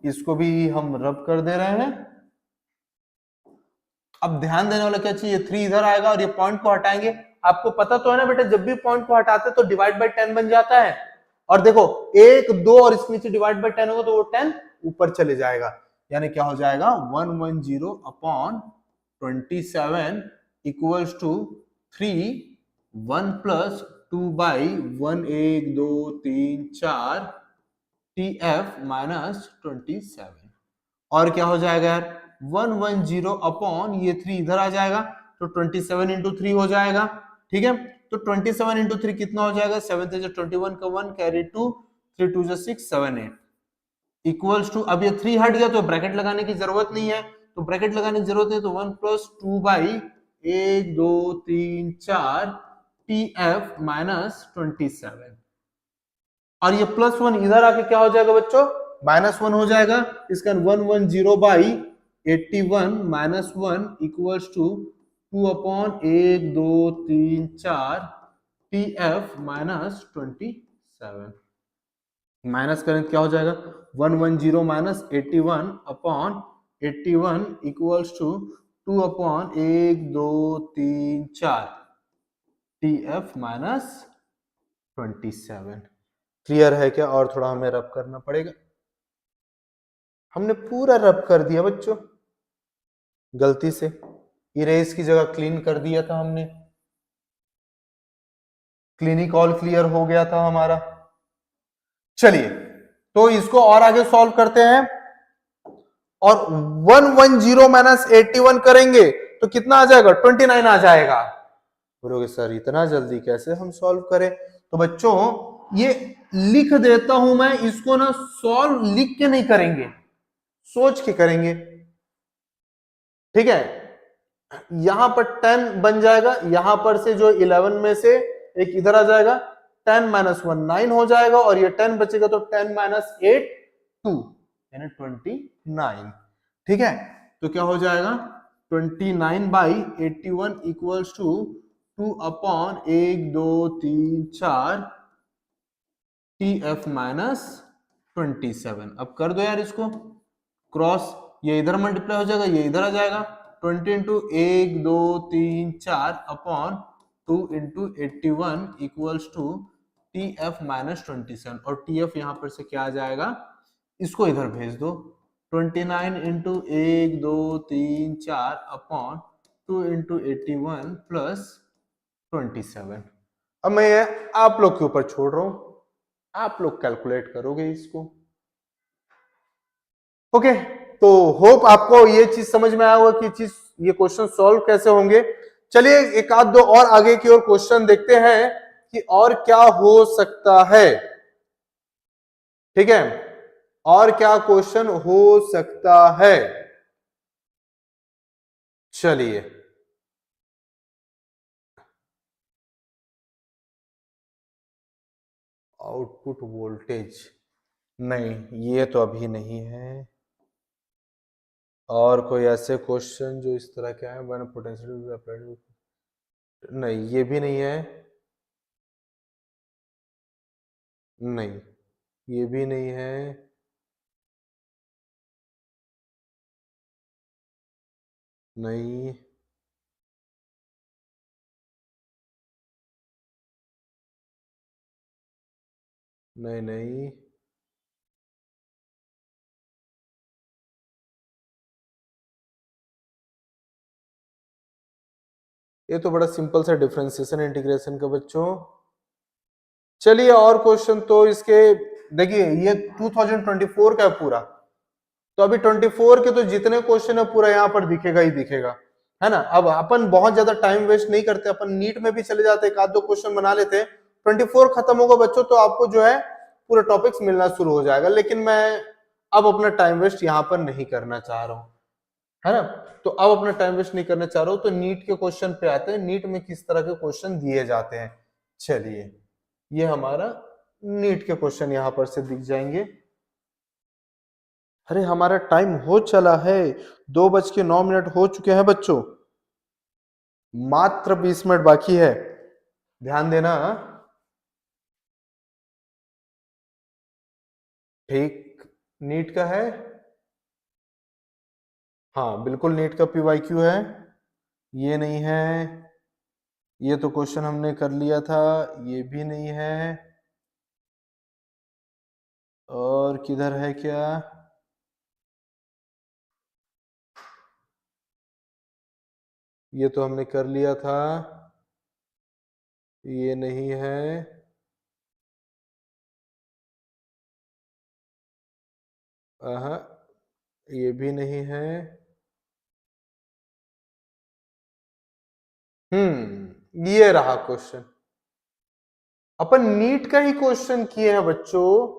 इसको भी हम रब कर दे रहे हैं। अब ध्यान देने वाला क्या चाहिए, 3 इधर आएगा और ये पॉइंट को हटाएंगे। आपको पता तो है ना बेटा, जब भी पॉइंट को हटाते तो डिवाइड बाय 10 बन जाता है, और देखो 1 2 और इसके नीचे डिवाइड बाय 10 होगा तो वो 10 ऊपर चले जाएगा, यानी क्या हो जाएगा 110 upon 27 equals to 3 1 plus 2 by 1 1 2 3 4 TF minus 27। और क्या हो जाएगा यार 110 अपॉन ये 3 इधर आ जाएगा तो 27 इंटू 3 हो जाएगा, ठीक है। तो 27 इंटू 3 कितना हो जाएगा 7 से 21 का 1 कैरी 2 3 2 6 7 8 इक्वल्स टू, अब ये 3 हट गया तो ब्रैकेट लगाने की जरूरत नहीं है, तो ब्रैकेट लगाने की जरूरत है तो 1 प्लस 2 बाई 1 2 3 4 TF माइनस 27। और ये प्लस 1 इधर आके क्या हो जाएगा बच्चों माइनस 1 हो जाएगा, इसका 110 by 81 minus 1 equals to 2 upon 1 2 3 4 TF minus 27। Minus करें क्या हो जाएगा 110 minus 81 upon 81 equals to 2 upon 1 2 3 4 TF minus 27। Clear है क्या? और थोड़ा हमें रब करना पड़ेगा। हमने पूरा रब कर दिया बच्चों, गलती से इरेज की जगह क्लीन कर दिया था हमने, क्लिनिक ऑल क्लियर हो गया था हमारा। चलिए तो इसको और आगे सॉल्व करते हैं, और 110 माइनस 81 करेंगे तो कितना आ जाएगा 29 आ जाएगा। बोलोगे सर इतना जल्दी कैसे हम सॉल्व करें? तो बच्चों ये लिख देता हूं मैं, इसको ना सॉल्व लिख के नहीं करेंगे, सोच के करेंगे, ठीक है। यहां पर 10 बन जाएगा, यहां पर से जो 11 में से एक इधर आ जाएगा, 10 माइनस 1 9 हो जाएगा, और ये 10 बचेगा तो 10 माइनस 8 2 यानी 29, ठीक है। तो क्या हो जाएगा 29 by 81 equals to 2 upon 1 2 3 4 TF minus 27। अब कर दो यार इसको क्रॉस, ये इधर मल्टीप्लाई हो जाएगा, ये इधर आ जाएगा, 20 into 1 2 3 4 upon 2 into 81 equals to TF minus 27, और TF यहां पर से क्या आ जाएगा, इसको इधर भेज दो, 29 इंटू 1 2 3 4 अपॉन 2 इंटू 81 प्लस 27। अब मैं आप लोग के ऊपर छोड़ रहा हूं, आप लोग कैलकुलेट करोगे इसको, ओके। तो होप आपको ये चीज समझ में आया होगा कि चीज ये क्वेश्चन सॉल्व कैसे होंगे। चलिए एक आध दो और आगे की ओर क्वेश्चन देखते हैं कि और क्या हो सकता है, ठीक है, और क्या क्वेश्चन हो सकता है। चलिए आउटपुट वोल्टेज, नहीं ये तो अभी नहीं है। और कोई ऐसे क्वेश्चन जो इस तरह के हैं, वन पोटेंशियल, नहीं ये भी नहीं है, नहीं ये भी नहीं है, नहीं नहीं नहीं ये तो बड़ा सिंपल सा डिफरेंशिएशन इंटीग्रेशन का बच्चों। चलिए और क्वेश्चन तो इसके देखिए, ये 2024 का है पूरा, तो अभी 24 के तो जितने क्वेश्चन है पूरा यहाँ पर दिखेगा ही दिखेगा, है ना। अब अपन बहुत ज्यादा टाइम वेस्ट नहीं करते, अपन नीट में भी चले जाते, एक आध दो क्वेश्चन बना लेते, 24 खत्म होगा बच्चों तो आपको जो है पूरा टॉपिक्स मिलना शुरू हो जाएगा। लेकिन मैं अब अपना टाइम वेस्ट यहाँ पर नहीं करना चाह रहा हूँ, है ना। तो अब अपना टाइम वेस्ट नहीं करना चाह रहा हूँ, तो नीट के क्वेश्चन पे आते हैं, नीट में किस तरह के क्वेश्चन दिए जाते हैं। चलिए ये हमारा नीट के क्वेश्चन यहाँ पर से दिख जाएंगे। अरे हमारा टाइम हो चला है, 2:09 हो चुके हैं बच्चों, मात्र 20 मिनट बाकी है, ध्यान देना। ठीक नीट का है, हाँ बिल्कुल नीट का PYQ है, ये नहीं है, ये तो क्वेश्चन हमने कर लिया था, ये भी नहीं है, और किधर है क्या? ये तो हमने कर लिया था, ये नहीं है। आहा, ये भी नहीं है। ये रहा क्वेश्चन। अपन नीट का ही क्वेश्चन किए हैं बच्चों।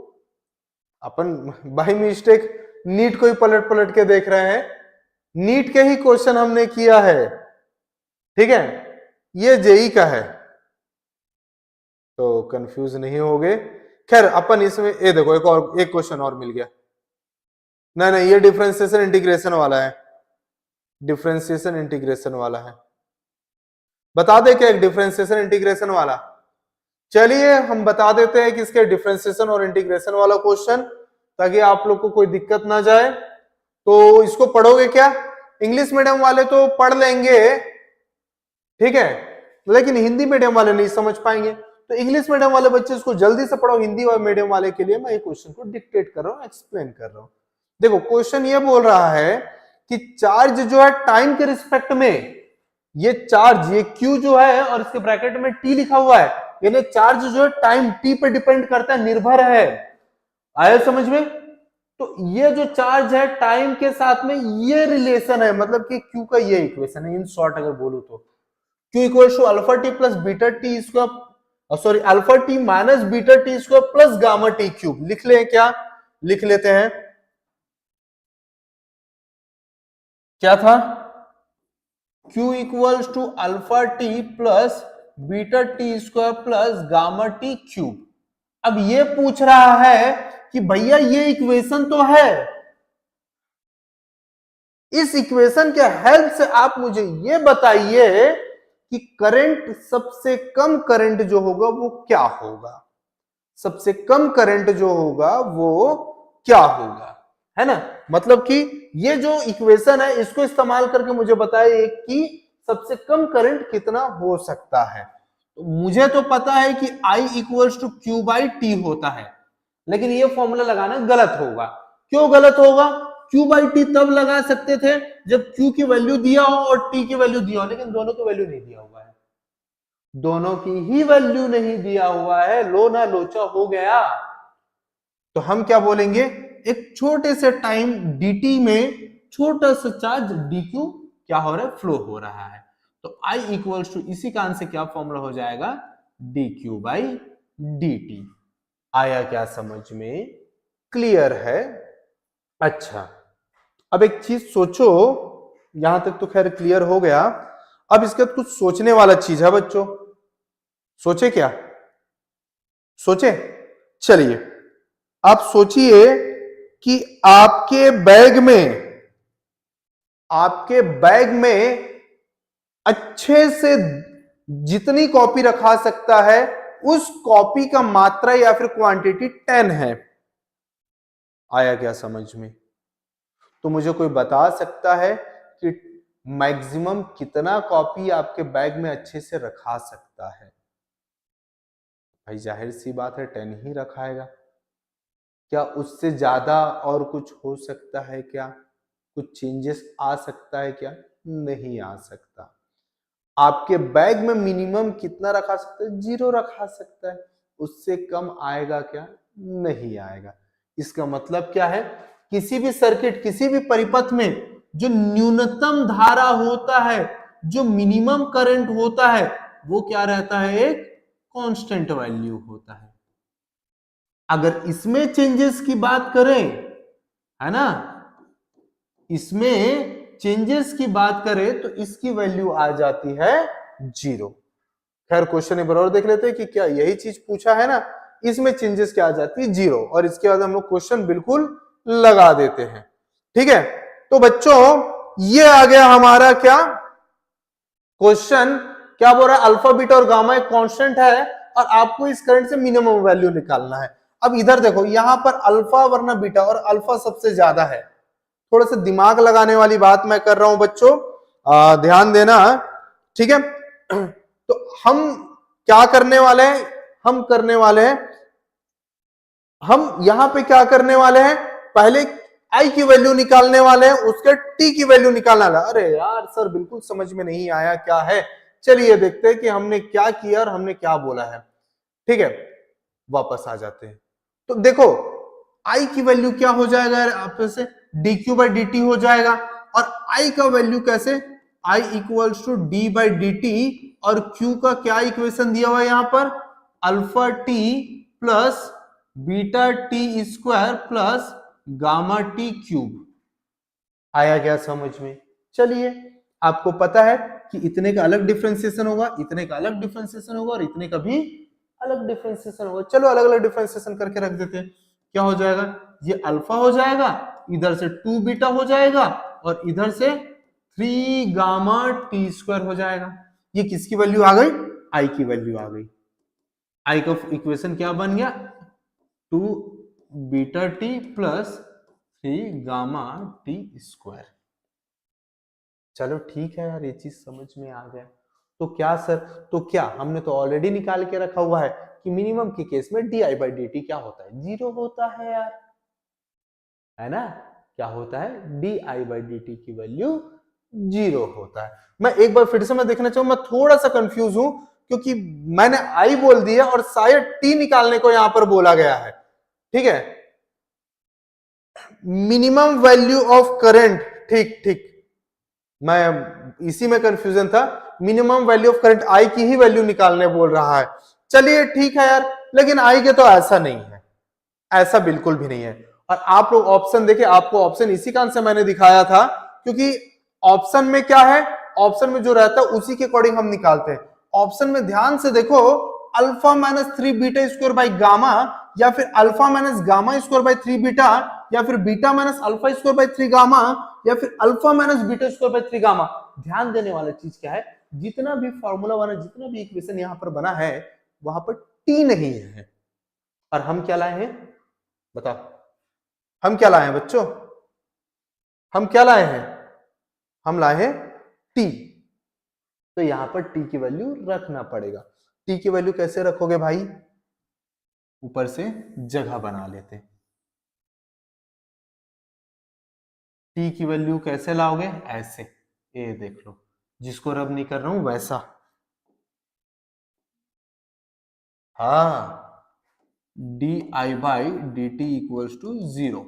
अपन बाई मिस्टेक नीट को ही पलट पलट के देख रहे हैं। नीट के ही क्वेश्चन हमने किया है, ठीक है। ये जेई का है, तो कंफ्यूज नहीं हो गए। खैर अपन इसमें ये देखो, एक क्वेश्चन और मिल गया। नहीं नहीं, ये डिफरेंशिएशन इंटीग्रेशन वाला है, डिफरेंशिएशन इंटीग्रेशन वाला है। बता दे क्या एक डिफरेंशिएशन इंटीग्रेशन वाला? चलिए हम बता देते हैं कि इसके डिफरेंशिएशन और इंटीग्रेशन वाला क्वेश्चन, ताकि आप लोग को कोई दिक्कत ना जाए। तो इसको पढ़ोगे क्या? इंग्लिश मीडियम वाले तो पढ़ लेंगे, ठीक है, लेकिन हिंदी मीडियम वाले नहीं समझ पाएंगे। तो इंग्लिश मीडियम वाले बच्चे इसको जल्दी से पढ़ो। हिंदी और मीडियम वाले के लिए मैं ये क्वेश्चन को डिक्टेट कर रहा हूं, एक्सप्लेन कर रहा हूं। देखो क्वेश्चन ये बोल रहा है कि चार्ज जो है टाइम के रिस्पेक्ट में, ये चार्ज, ये Q जो है और इसके ब्रैकेट में T लिखा हुआ है, यानी चार्ज जो है टाइम T पे डिपेंड करता है, निर्भर है। आया समझ में? तो ये जो चार्ज है टाइम के साथ में ये रिलेशन है, मतलब कि Q का ये इक्वेशन है। इन शॉर्ट अगर बोलूं तो Q equal to alpha T plus beta T square, sorry alpha T minus beta T square plus gamma T cube. लिख लें क्या? लिख लेते हैं। क्या था? Q equals to alpha T plus beta T square plus gamma T cube. अब ये पूछ रहा है कि भैया ये इक्वेशन तो है, इस इक्वेशन के हेल्प से आप मुझे ये बताइए कि करंट, सबसे कम करंट जो होगा वो क्या होगा? सबसे कम करंट जो होगा वो क्या होगा, है ना? मतलब कि ये जो इक्वेशन है इसको इस्तेमाल करके मुझे बताइए कि सबसे कम करंट कितना हो सकता है। तो मुझे तो पता है कि I equals to Q by T होता है, लेकिन ये फॉर्मूला लगाना गलत होगा। क्यों गलत होगा? Q बाई टी तब लगा सकते थे जब Q की वैल्यू दिया हो और T की वैल्यू दिया हो, लेकिन दोनों की वैल्यू नहीं दिया हुआ है। दोनों की ही वैल्यू नहीं दिया हुआ है, लो ना लोचा हो गया। तो हम क्या बोलेंगे? एक छोटे से टाइम dt में छोटा सा चार्ज dq क्या हो रहा है? फ्लो हो रहा है। तो I इक्वल्स टू, इसी का आंसर क्या फॉर्मूला हो जाएगा? dq by dt। आया क्या समझ में? क्लियर है? अच्छा, अब एक चीज सोचो, यहां तक तो खैर क्लियर हो गया। अब इसके बाद कुछ सोचने वाला चीज है बच्चों। सोचे क्या? सोचे? चलिए आप सोचिए कि आपके बैग में अच्छे से जितनी कॉपी रखा सकता है, उस कॉपी का मात्रा या फिर क्वांटिटी 10 है। आया क्या समझ में? तो मुझे कोई बता सकता है कि मैक्सिमम कितना कॉपी आपके बैग में अच्छे से रखा सकता है? भाई जाहिर सी बात है 10 ही रखाएगा। क्या उससे ज्यादा और कुछ हो सकता है क्या? कुछ चेंजेस आ सकता है क्या? नहीं आ सकता। आपके बैग में मिनिमम कितना रखा सकता है? 0 रखा सकता है। उससे कम आएगा क्या? नहीं आएगा। इसका मतलब क्या है? किसी भी सर्किट, किसी भी परिपथ में जो न्यूनतम धारा होता है, जो मिनिमम करंट होता है, वो क्या रहता है? एक कांस्टेंट वैल्यू होता है। अगर इसमें चेंजेस की बात करें, है ना, इसमें चेंजेस की बात करें तो इसकी वैल्यू आ जाती है 0। खैर क्वेश्चन एक बार और देख लेते हैं कि क्या यही चीज पूछा है ना, इसमें चेंजेस क्या आ जाती है? 0। और इसके बाद हम लोग क्वेश्चन बिल्कुल लगा देते हैं, ठीक है। तो बच्चों ये आ गया हमारा क्या क्वेश्चन। क्या बोल रहा है? अल्फा बीटा और गामा एक कांस्टेंट है और आपको इस करंट से मिनिमम वैल्यू निकालना है। अब इधर देखो, यहां पर अल्फा वरना बीटा, और अल्फा सबसे ज्यादा है। थोड़ा सा दिमाग लगाने वाली बात मैं कर रहा हूं बच्चों, ध्यान देना, ठीक है। तो हम क्या करने वाले हैं? हम करने वाले हैं हम यहां पे क्या करने वाले हैं, पहले आई की वैल्यू निकालने वाले हैं, उसके टी की वैल्यू निकालने वाला। अरे यार सर बिल्कुल समझ में नहीं आया क्या है, चलिए देखते हैं कि हमने क्या किया और हमने क्या बोला है। ठीक है, वापस आ जाते हैं। तो देखो आई की वैल्यू क्या हो जाएगा आप से, D Q by D T हो जाएगा। और आई का वैल्यू कैसे, I equals to D by D T, और क्यू का क्या इक्वेशन दिया हुआ है यहां पर, alpha T plus beta T square plus gamma T cube. आया क्या समझ में? चलिए, आपको पता है कि इतने का अलग डिफरेंशिएशन होगा, इतने का अलग डिफरेंशिएशन होगा, और इतने का भी अलग डिफरेंशिएशन होगा। चलो अलग अलग डिफरेंशिएशन करके रख देते हैं। क्या हो जाएगा, ये अल्फा हो जाएगा, इधर से 2 बीटा हो जाएगा, और इधर से 3 गामा टी स्क्वायर हो जाएगा। ये किसकी वैल्यू आ गई, आई की वैल्यू आ गई। आई का इक्वेशन क्या बन गया, 2 beta T plus 3 gamma T square. चलो ठीक है यार, ये चीज समझ में आ गया। तो क्या सर, तो क्या हमने तो ऑलरेडी निकाल के रखा हुआ है कि मिनिमम के केस में D I by D T क्या होता है, 0 होता है यार, है ना। क्या होता है, D I by D T की वैल्यू 0 होता है। मैं एक बार फिर से मैं देखना चाहूँ, मैं थोड़ा सा कंफ्यूज हूं क्योंकि मैंने आई बोल दिया और शायद टी निकालने को यहां पर बोला गया है। ठीक है, मिनिमम वैल्यू ऑफ करंट, ठीक ठीक, मैं इसी में कंफ्यूजन था, minimum value of current I की ही वैल्यू निकालने बोल रहा है। चलिए ठीक है यार, लेकिन आई के तो ऐसा नहीं है, ऐसा बिल्कुल भी नहीं है। और आप लोग ऑप्शन देखिए, आपको ऑप्शन इसी कारण से मैंने दिखाया था क्योंकि ऑप्शन में क्या है, ऑप्शन में जो रहता है उसी के अकॉर्डिंग हम निकालते हैं। ऑप्शन में ध्यान से देखो, alpha minus 3 beta square by gamma, या फिर alpha minus gamma square by 3 beta, या फिर beta minus alpha square by 3 gamma, या फिर alpha minus beta square by 3 gamma. ध्यान देने वाला चीज क्या है, जितना भी फॉर्मूला बना, जितना भी इक्वेशन यहां पर बना है, वहां पर टी नहीं है। और हम क्या लाए हैं, बताओ, हम क्या लाए हैं बच्चों, हम क्या लाए हैं, हम लाए हैं टी। तो यहां पर टी की वैल्यू रखना पड़ेगा। टी की वैल्यू कैसे रखोगे भाई, ऊपर से जगह बना लेते। टी की वैल्यू कैसे लाओगे, ऐसे, ये देख लो, जिसको रब नहीं कर रहा हूं वैसा, हाँ, D I by D T equals to 0,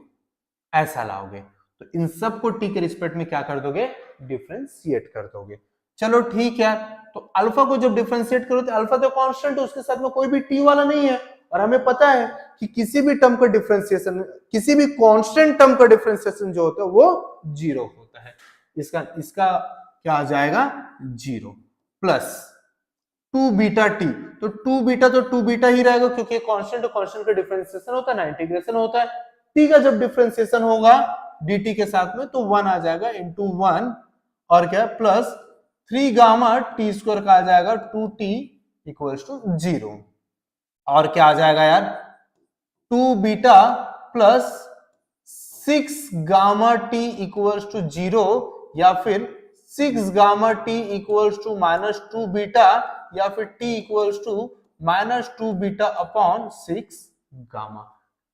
ऐसा लाओगे। तो इन सब को टी के रिस्पेक्ट में क्या कर दोगे, डिफरेंशिएट कर दोगे। चलो ठीक है, तो अल्फा को जब डिफरेंशिएट करो तो अल्फा तो कांस्टेंट है, उसके साथ में कोई भी टी वाला नहीं है। और हमें पता है कि किसी भी टर्म का डिफरेंशिएशन, किसी भी कांस्टेंट टर्म का डिफरेंशिएशन जो होता है वो 0 होता है। इसका इसका क्या आ जाएगा, 0 प्लस 2 बीटा टी। तो 2 बीटा तो 2 बीटा ही रहेगा क्योंकि कांस्टेंट, कांस्टेंट का डिफरेंशिएशन होता है ना, इंटीग्रेशन होता है। टी का जब डिफरेंशिएशन होगा dt के साथ में तो 1 आ जाएगा इंटू 1, और क्या प्लस 3 गामा टी स्क्वायर का आ जाएगा 2t इक्वल्स टू 0। और क्या आ जाएगा यार, 2 beta plus 6 gamma T equals to 0, या फिर 6 gamma T equals to minus 2 beta, या फिर t equals to minus 2 beta upon 6 gamma.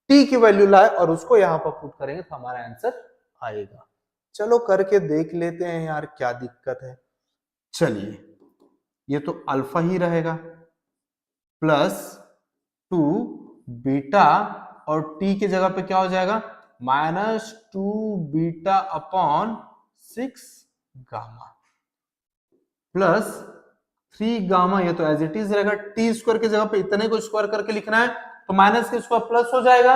T की वैल्यू लाए और उसको यहां पर पुट करेंगे तो हमारा आंसर आएगा। चलो करके देख लेते हैं यार क्या दिक्कत है। चलिए, ये तो अल्फा ही रहेगा प्लस 2 बीटा, और टी की जगह पे क्या हो जाएगा, minus 2 beta upon 6 gamma, plus 3 gamma, ये तो एज इट इज रहेगा। टी स्क्वायर की जगह पे इतने को स्क्वायर करके लिखना है तो माइनस के स्क्वायर प्लस हो जाएगा,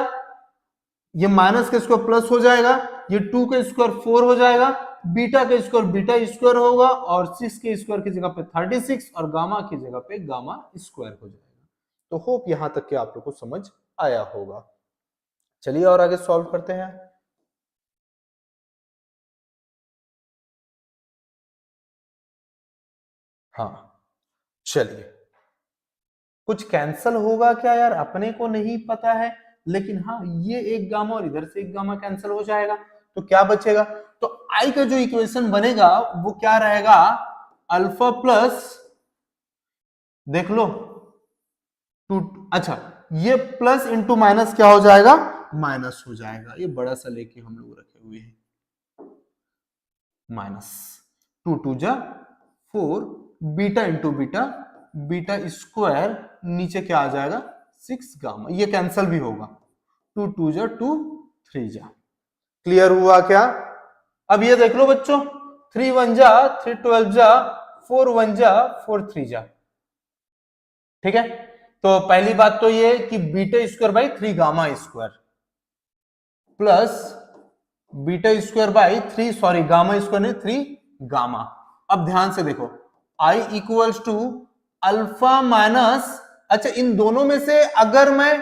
ये माइनस के स्क्वायर प्लस हो जाएगा, ये 2 के स्क्वायर 4 हो जाएगा, बीटा के स्क्वायर बीटा स्क्वायर होगा, और 6 के स्क्वायर की जगह पे 36, और गामा की जगह पे गामा स्क्वायर हो जाएगा। तो होप यहां तक के आप लोग को समझ आया होगा। चलिए और आगे सॉल्व करते हैं। हाँ चलिए, कुछ कैंसल होगा क्या यार, अपने को नहीं पता है, लेकिन हाँ ये एक गामा और इधर से एक गामा कैंसिल हो जाएगा, तो क्या बचेगा, तो आई का जो इक्वेशन बनेगा वो क्या रहेगा, अल्फा प्लस, देख लो, टू, अच्छा ये प्लस इंटू माइनस क्या हो जाएगा, माइनस हो जाएगा। ये बड़ा सा लेके हम लोग रखे हुए हैं, माइनस 2 2 जा 4, beta into beta, beta square नीचे क्या आ जाएगा 6 गामा, ये कैंसल भी होगा, 2 2 जा 2 3 जा। क्लियर हुआ क्या? अब ये देख लो बच्चों, 3 1 जा 3 12 जा 4 1 जा 4 3 जा। ठीक है, तो पहली बात तो ये कि beta square by 3 gamma square plus beta square by 3, sorry gamma square नहीं 3 गामा। अब ध्यान से देखो, I equals to alpha minus, अच्छा इन दोनों में से अगर मैं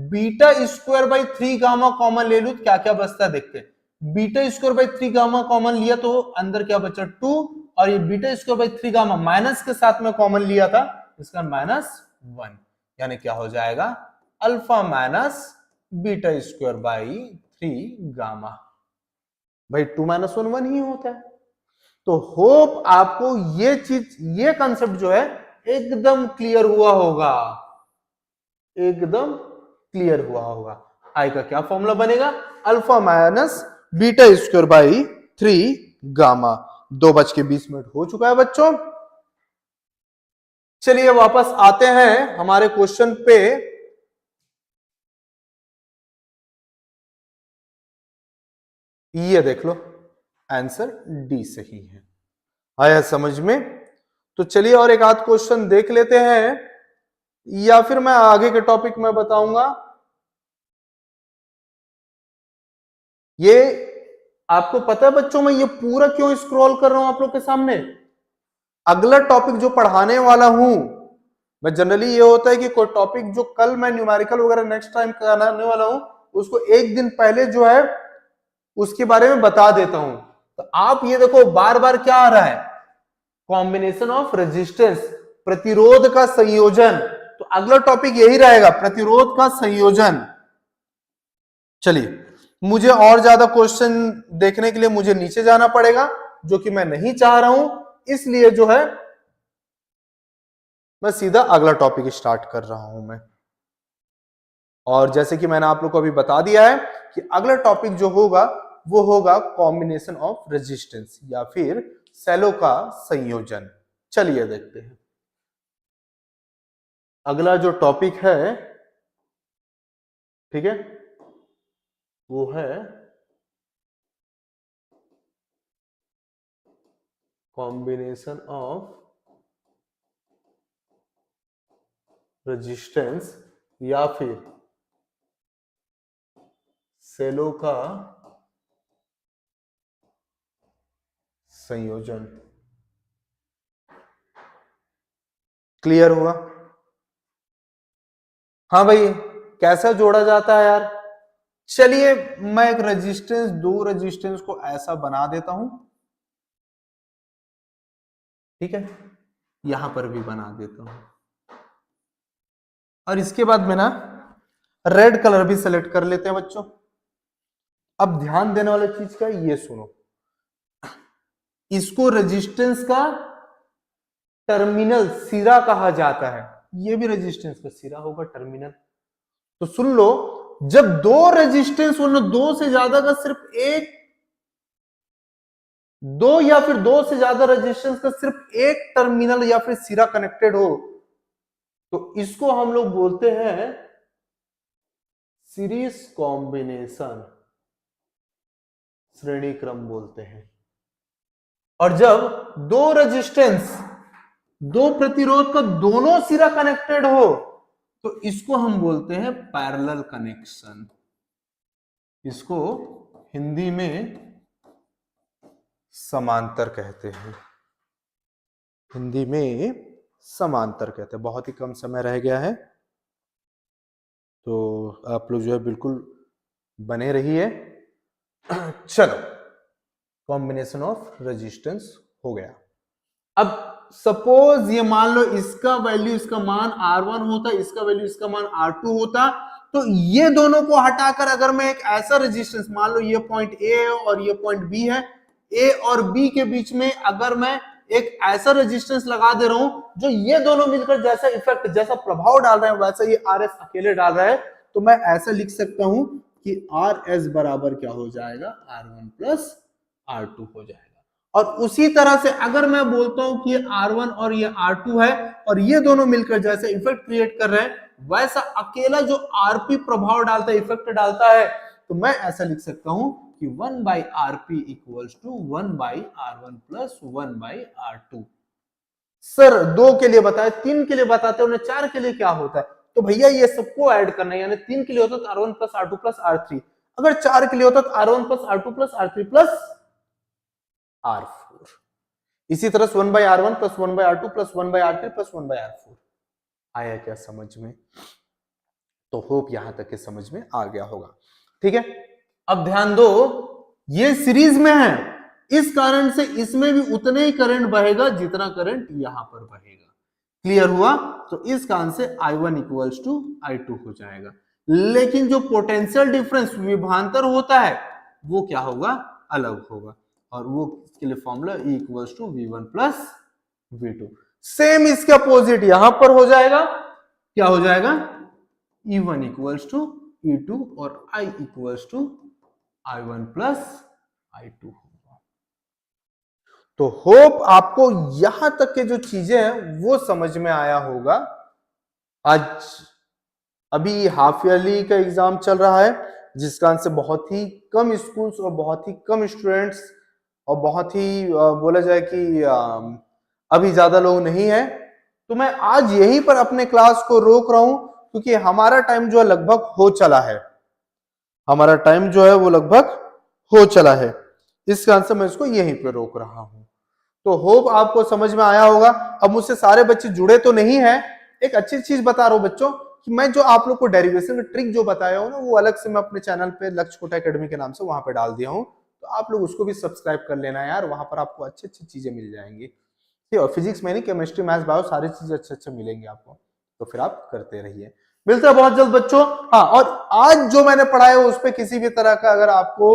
beta square by 3 gamma common ले लूं तो क्या क्या बचता है देखते हैं। Beta square by 3 gamma common लिया तो अंदर क्या बचा 2, और ये beta square by 3 gamma minus के साथ में कॉमन लिया था, इसका -1, यानी क्या हो जाएगा alpha minus beta square by 3 gamma. भाई 2 - 1 1 ही होता है। तो होप आपको ये चीज, ये कंसेप्ट जो है एकदम क्लियर हुआ होगा, एकदम क्लियर हुआ होगा। आई का क्या फॉर्मूला बनेगा, alpha minus beta square by 3 gamma. 2:20 हो चुका है बच्चों। चलिए वापस आते हैं हमारे क्वेश्चन पे। ये देख लो, आंसर डी सही है। आया समझ में? तो चलिए और एक आध क्वेश्चन देख लेते हैं, या फिर मैं आगे के टॉपिक में बताऊंगा। ये आपको पता है बच्चों, मैं ये पूरा क्यों स्क्रॉल कर रहा हूं आप लोग के सामने? अगला टॉपिक जो पढ़ाने वाला हूं मैं, जनरली ये होता है कि कोई टॉपिक जो कल मैं न्यूमेरिकल वगैरह नेक्स्ट टाइम कराने वाला हूं, उसको एक दिन पहले जो है उसके बारे में बता देता हूं। तो आप ये देखो बार बार क्या आ रहा है, कॉम्बिनेशन ऑफ रेजिस्टेंस, प्रतिरोध का संयोजन। तो अगला टॉपिक यही रहेगा, प्रतिरोध का संयोजन। चलिए, मुझे और ज्यादा क्वेश्चन देखने के लिए मुझे नीचे जाना पड़ेगा, जो कि मैं नहीं चाह रहा हूं, इसलिए जो है मैं सीधा अगला टॉपिक स्टार्ट कर रहा हूं मैं। और जैसे कि मैंने आप लोग को अभी बता दिया है कि अगला टॉपिक जो होगा वो होगा कॉम्बिनेशन ऑफ रेजिस्टेंस या फिर सेलों का संयोजन। चलिए देखते हैं अगला जो टॉपिक है, ठीक है, वो है कॉम्बिनेशन ऑफ रेजिस्टेंस या फिर सेलों का संयोजन। क्लियर हुआ? हाँ भाई, कैसा जोड़ा जाता है यार? चलिए मैं एक रेजिस्टेंस, दो रेजिस्टेंस को ऐसा बना देता हूं, ठीक है, यहां पर भी बना देता हूं, और इसके बाद में ना रेड कलर भी सेलेक्ट कर लेते हैं बच्चों। अब ध्यान देने वाली चीज का ये सुनो, इसको रेजिस्टेंस का टर्मिनल सिरा कहा जाता है, ये भी रेजिस्टेंस का सिरा होगा, टर्मिनल। तो सुन लो, जब दो रेजिस्टेंस वरना दो से ज्यादा का सिर्फ एक, दो या फिर दो से ज्यादा रेजिस्टेंस का सिर्फ एक टर्मिनल या फिर सिरा कनेक्टेड हो, तो इसको हम लोग बोलते हैं सीरीज कॉम्बिनेशन, श्रेणी क्रम बोलते हैं। और जब दो रेजिस्टेंस, दो प्रतिरोध का दोनों सिरा कनेक्टेड हो, तो इसको हम बोलते हैं पैरेलल कनेक्शन। इसको हिंदी में समांतर कहते हैं, हिंदी में समांतर कहते हैं। बहुत ही कम समय रह गया है, तो आप लोग जो है बिल्कुल बने रहिए। चलो, कॉम्बिनेशन ऑफ रेजिस्टेंस हो गया। अब सपोज ये मान लो इसका वैल्यू, इसका मान R1 होता, इसका वैल्यू, इसका मान R2 होता, तो ये दोनों को हटाकर अगर मैं एक ऐसा रेजिस्टेंस, मान लो ये पॉइंट A और ये पॉइंट B है, A और B के बीच में अगर मैं एक ऐसा रेजिस्टेंस लगा दे रहा हूं जो ये दोनों मिलकर जैसा इफेक्ट, जैसा प्रभाव डाल रहे हैं वैसा ये आर एस अकेले डाल रहा है। तो मैं ऐसा लिख सकता हूं कि आर एस बराबर क्या हो जाएगा, R1 प्लस R2 हो जाएगा। और उसी तरह से अगर मैं बोलता हूं कि ये R1 और ये R2 है और ये दोनों मिलकर जैसे इफेक्ट क्रिएट कर रहे हैं वैसा अकेला जो आरपी प्रभाव डालता है, इफेक्ट डालता है, तो मैं ऐसा लिख सकता हूं कि 1 by RP equals to 1 by R1 plus 1 by R2। Sir 2 के लिए बताए, 3 के लिए बताते हो, 4 के लिए क्या होता है? तो भैया ये सबको ऐड करना है, यानी 3 के लिए होता तो R1 plus R2 plus R3, अगर 4 के लिए होता तो R1 plus R2 plus R3 plus R4। इसी तरह 1 by R1 plus 1 by R2 plus 1 by R3 plus 1 by R4। आया क्या समझ में? तो होप यहां तक के समझ में आ गया होगा। ठीक है, अब ध्यान दो, ये सीरीज में है, इस कारण से इसमें भी उतने ही करंट बहेगा जितना करंट यहां पर बहेगा। क्लियर हुआ? तो इस कारण से I1 इक्वल्स टू I2 हो जाएगा। लेकिन जो पोटेंशियल डिफरेंस विभवांतर होता है वो क्या होगा, अलग होगा, और वो इसके लिए formula E equals to V1 plus V2। Same इसके अपोजिट यहां पर हो जाएगा, क्या हो जाएगा, E1 इक्वल्स टू E2 और I equals to I1 plus I2 होगा। तो होप आपको यहां तक के जो चीजें हैं वो समझ में आया होगा। आज अभी हाफ ईयरली का एग्जाम चल रहा है, जिस कारण से बहुत ही कम स्कूल्स और बहुत ही कम स्टूडेंट्स और बहुत ही बोला जाए कि अभी ज्यादा लोग नहीं है। तो मैं आज यहीं पर अपने क्लास को रोक रहा हूं क्योंकि हमारा टाइम जो है लगभग हो चला है, हमारा टाइम जो है वो लगभग हो चला है, इस कारण से मैं इसको यहीं पे रोक रहा हूं। तो होप आपको समझ में आया होगा। अब मुझसे सारे बच्चे जुड़े तो नहीं है, एक अच्छी चीज बता रहा हूं बच्चों कि मैं जो आप लोग को डेरिवेशन का ट्रिक जो बताया हूं ना, वो अलग से मैं अपने चैनल पे लक्ष्य कोटा एकेडमी के नाम से वहां पे डाल दिया हूं, तो आप लोग उसको भी सब्सक्राइब कर लेना यार, वहां पर आपको अच्छी अच्छी चीजें मिल जाएंगी। ठीक है, फिजिक्स में नहीं, केमिस्ट्री मैथ्स बायो सारी चीजें अच्छे अच्छे मिलेंगे आपको, तो फिर आप करते रहिए। मिलते हैं बहुत जल्द बच्चों। हाँ, और आज जो मैंने पढ़ाया उस पर किसी भी तरह का अगर आपको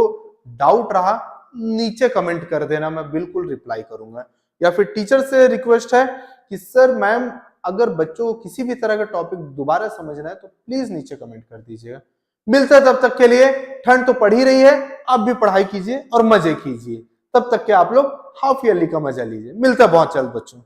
डाउट रहा नीचे कमेंट कर देना, मैं बिल्कुल रिप्लाई करूंगा। या फिर टीचर से रिक्वेस्ट है कि सर मैम अगर बच्चों को किसी भी तरह का टॉपिक दोबारा समझना है तो प्लीज नीचे कमेंट कर दीजिएगा। मिलते हैं तब तक के लिए। ठंड तो पड़ ही रही है, आप भी पढ़ाई कीजिए और मजे कीजिए। तब तक के आप लोग हाफ ईयरली का मजा लीजिए। मिलता है बहुत जल्द बच्चों।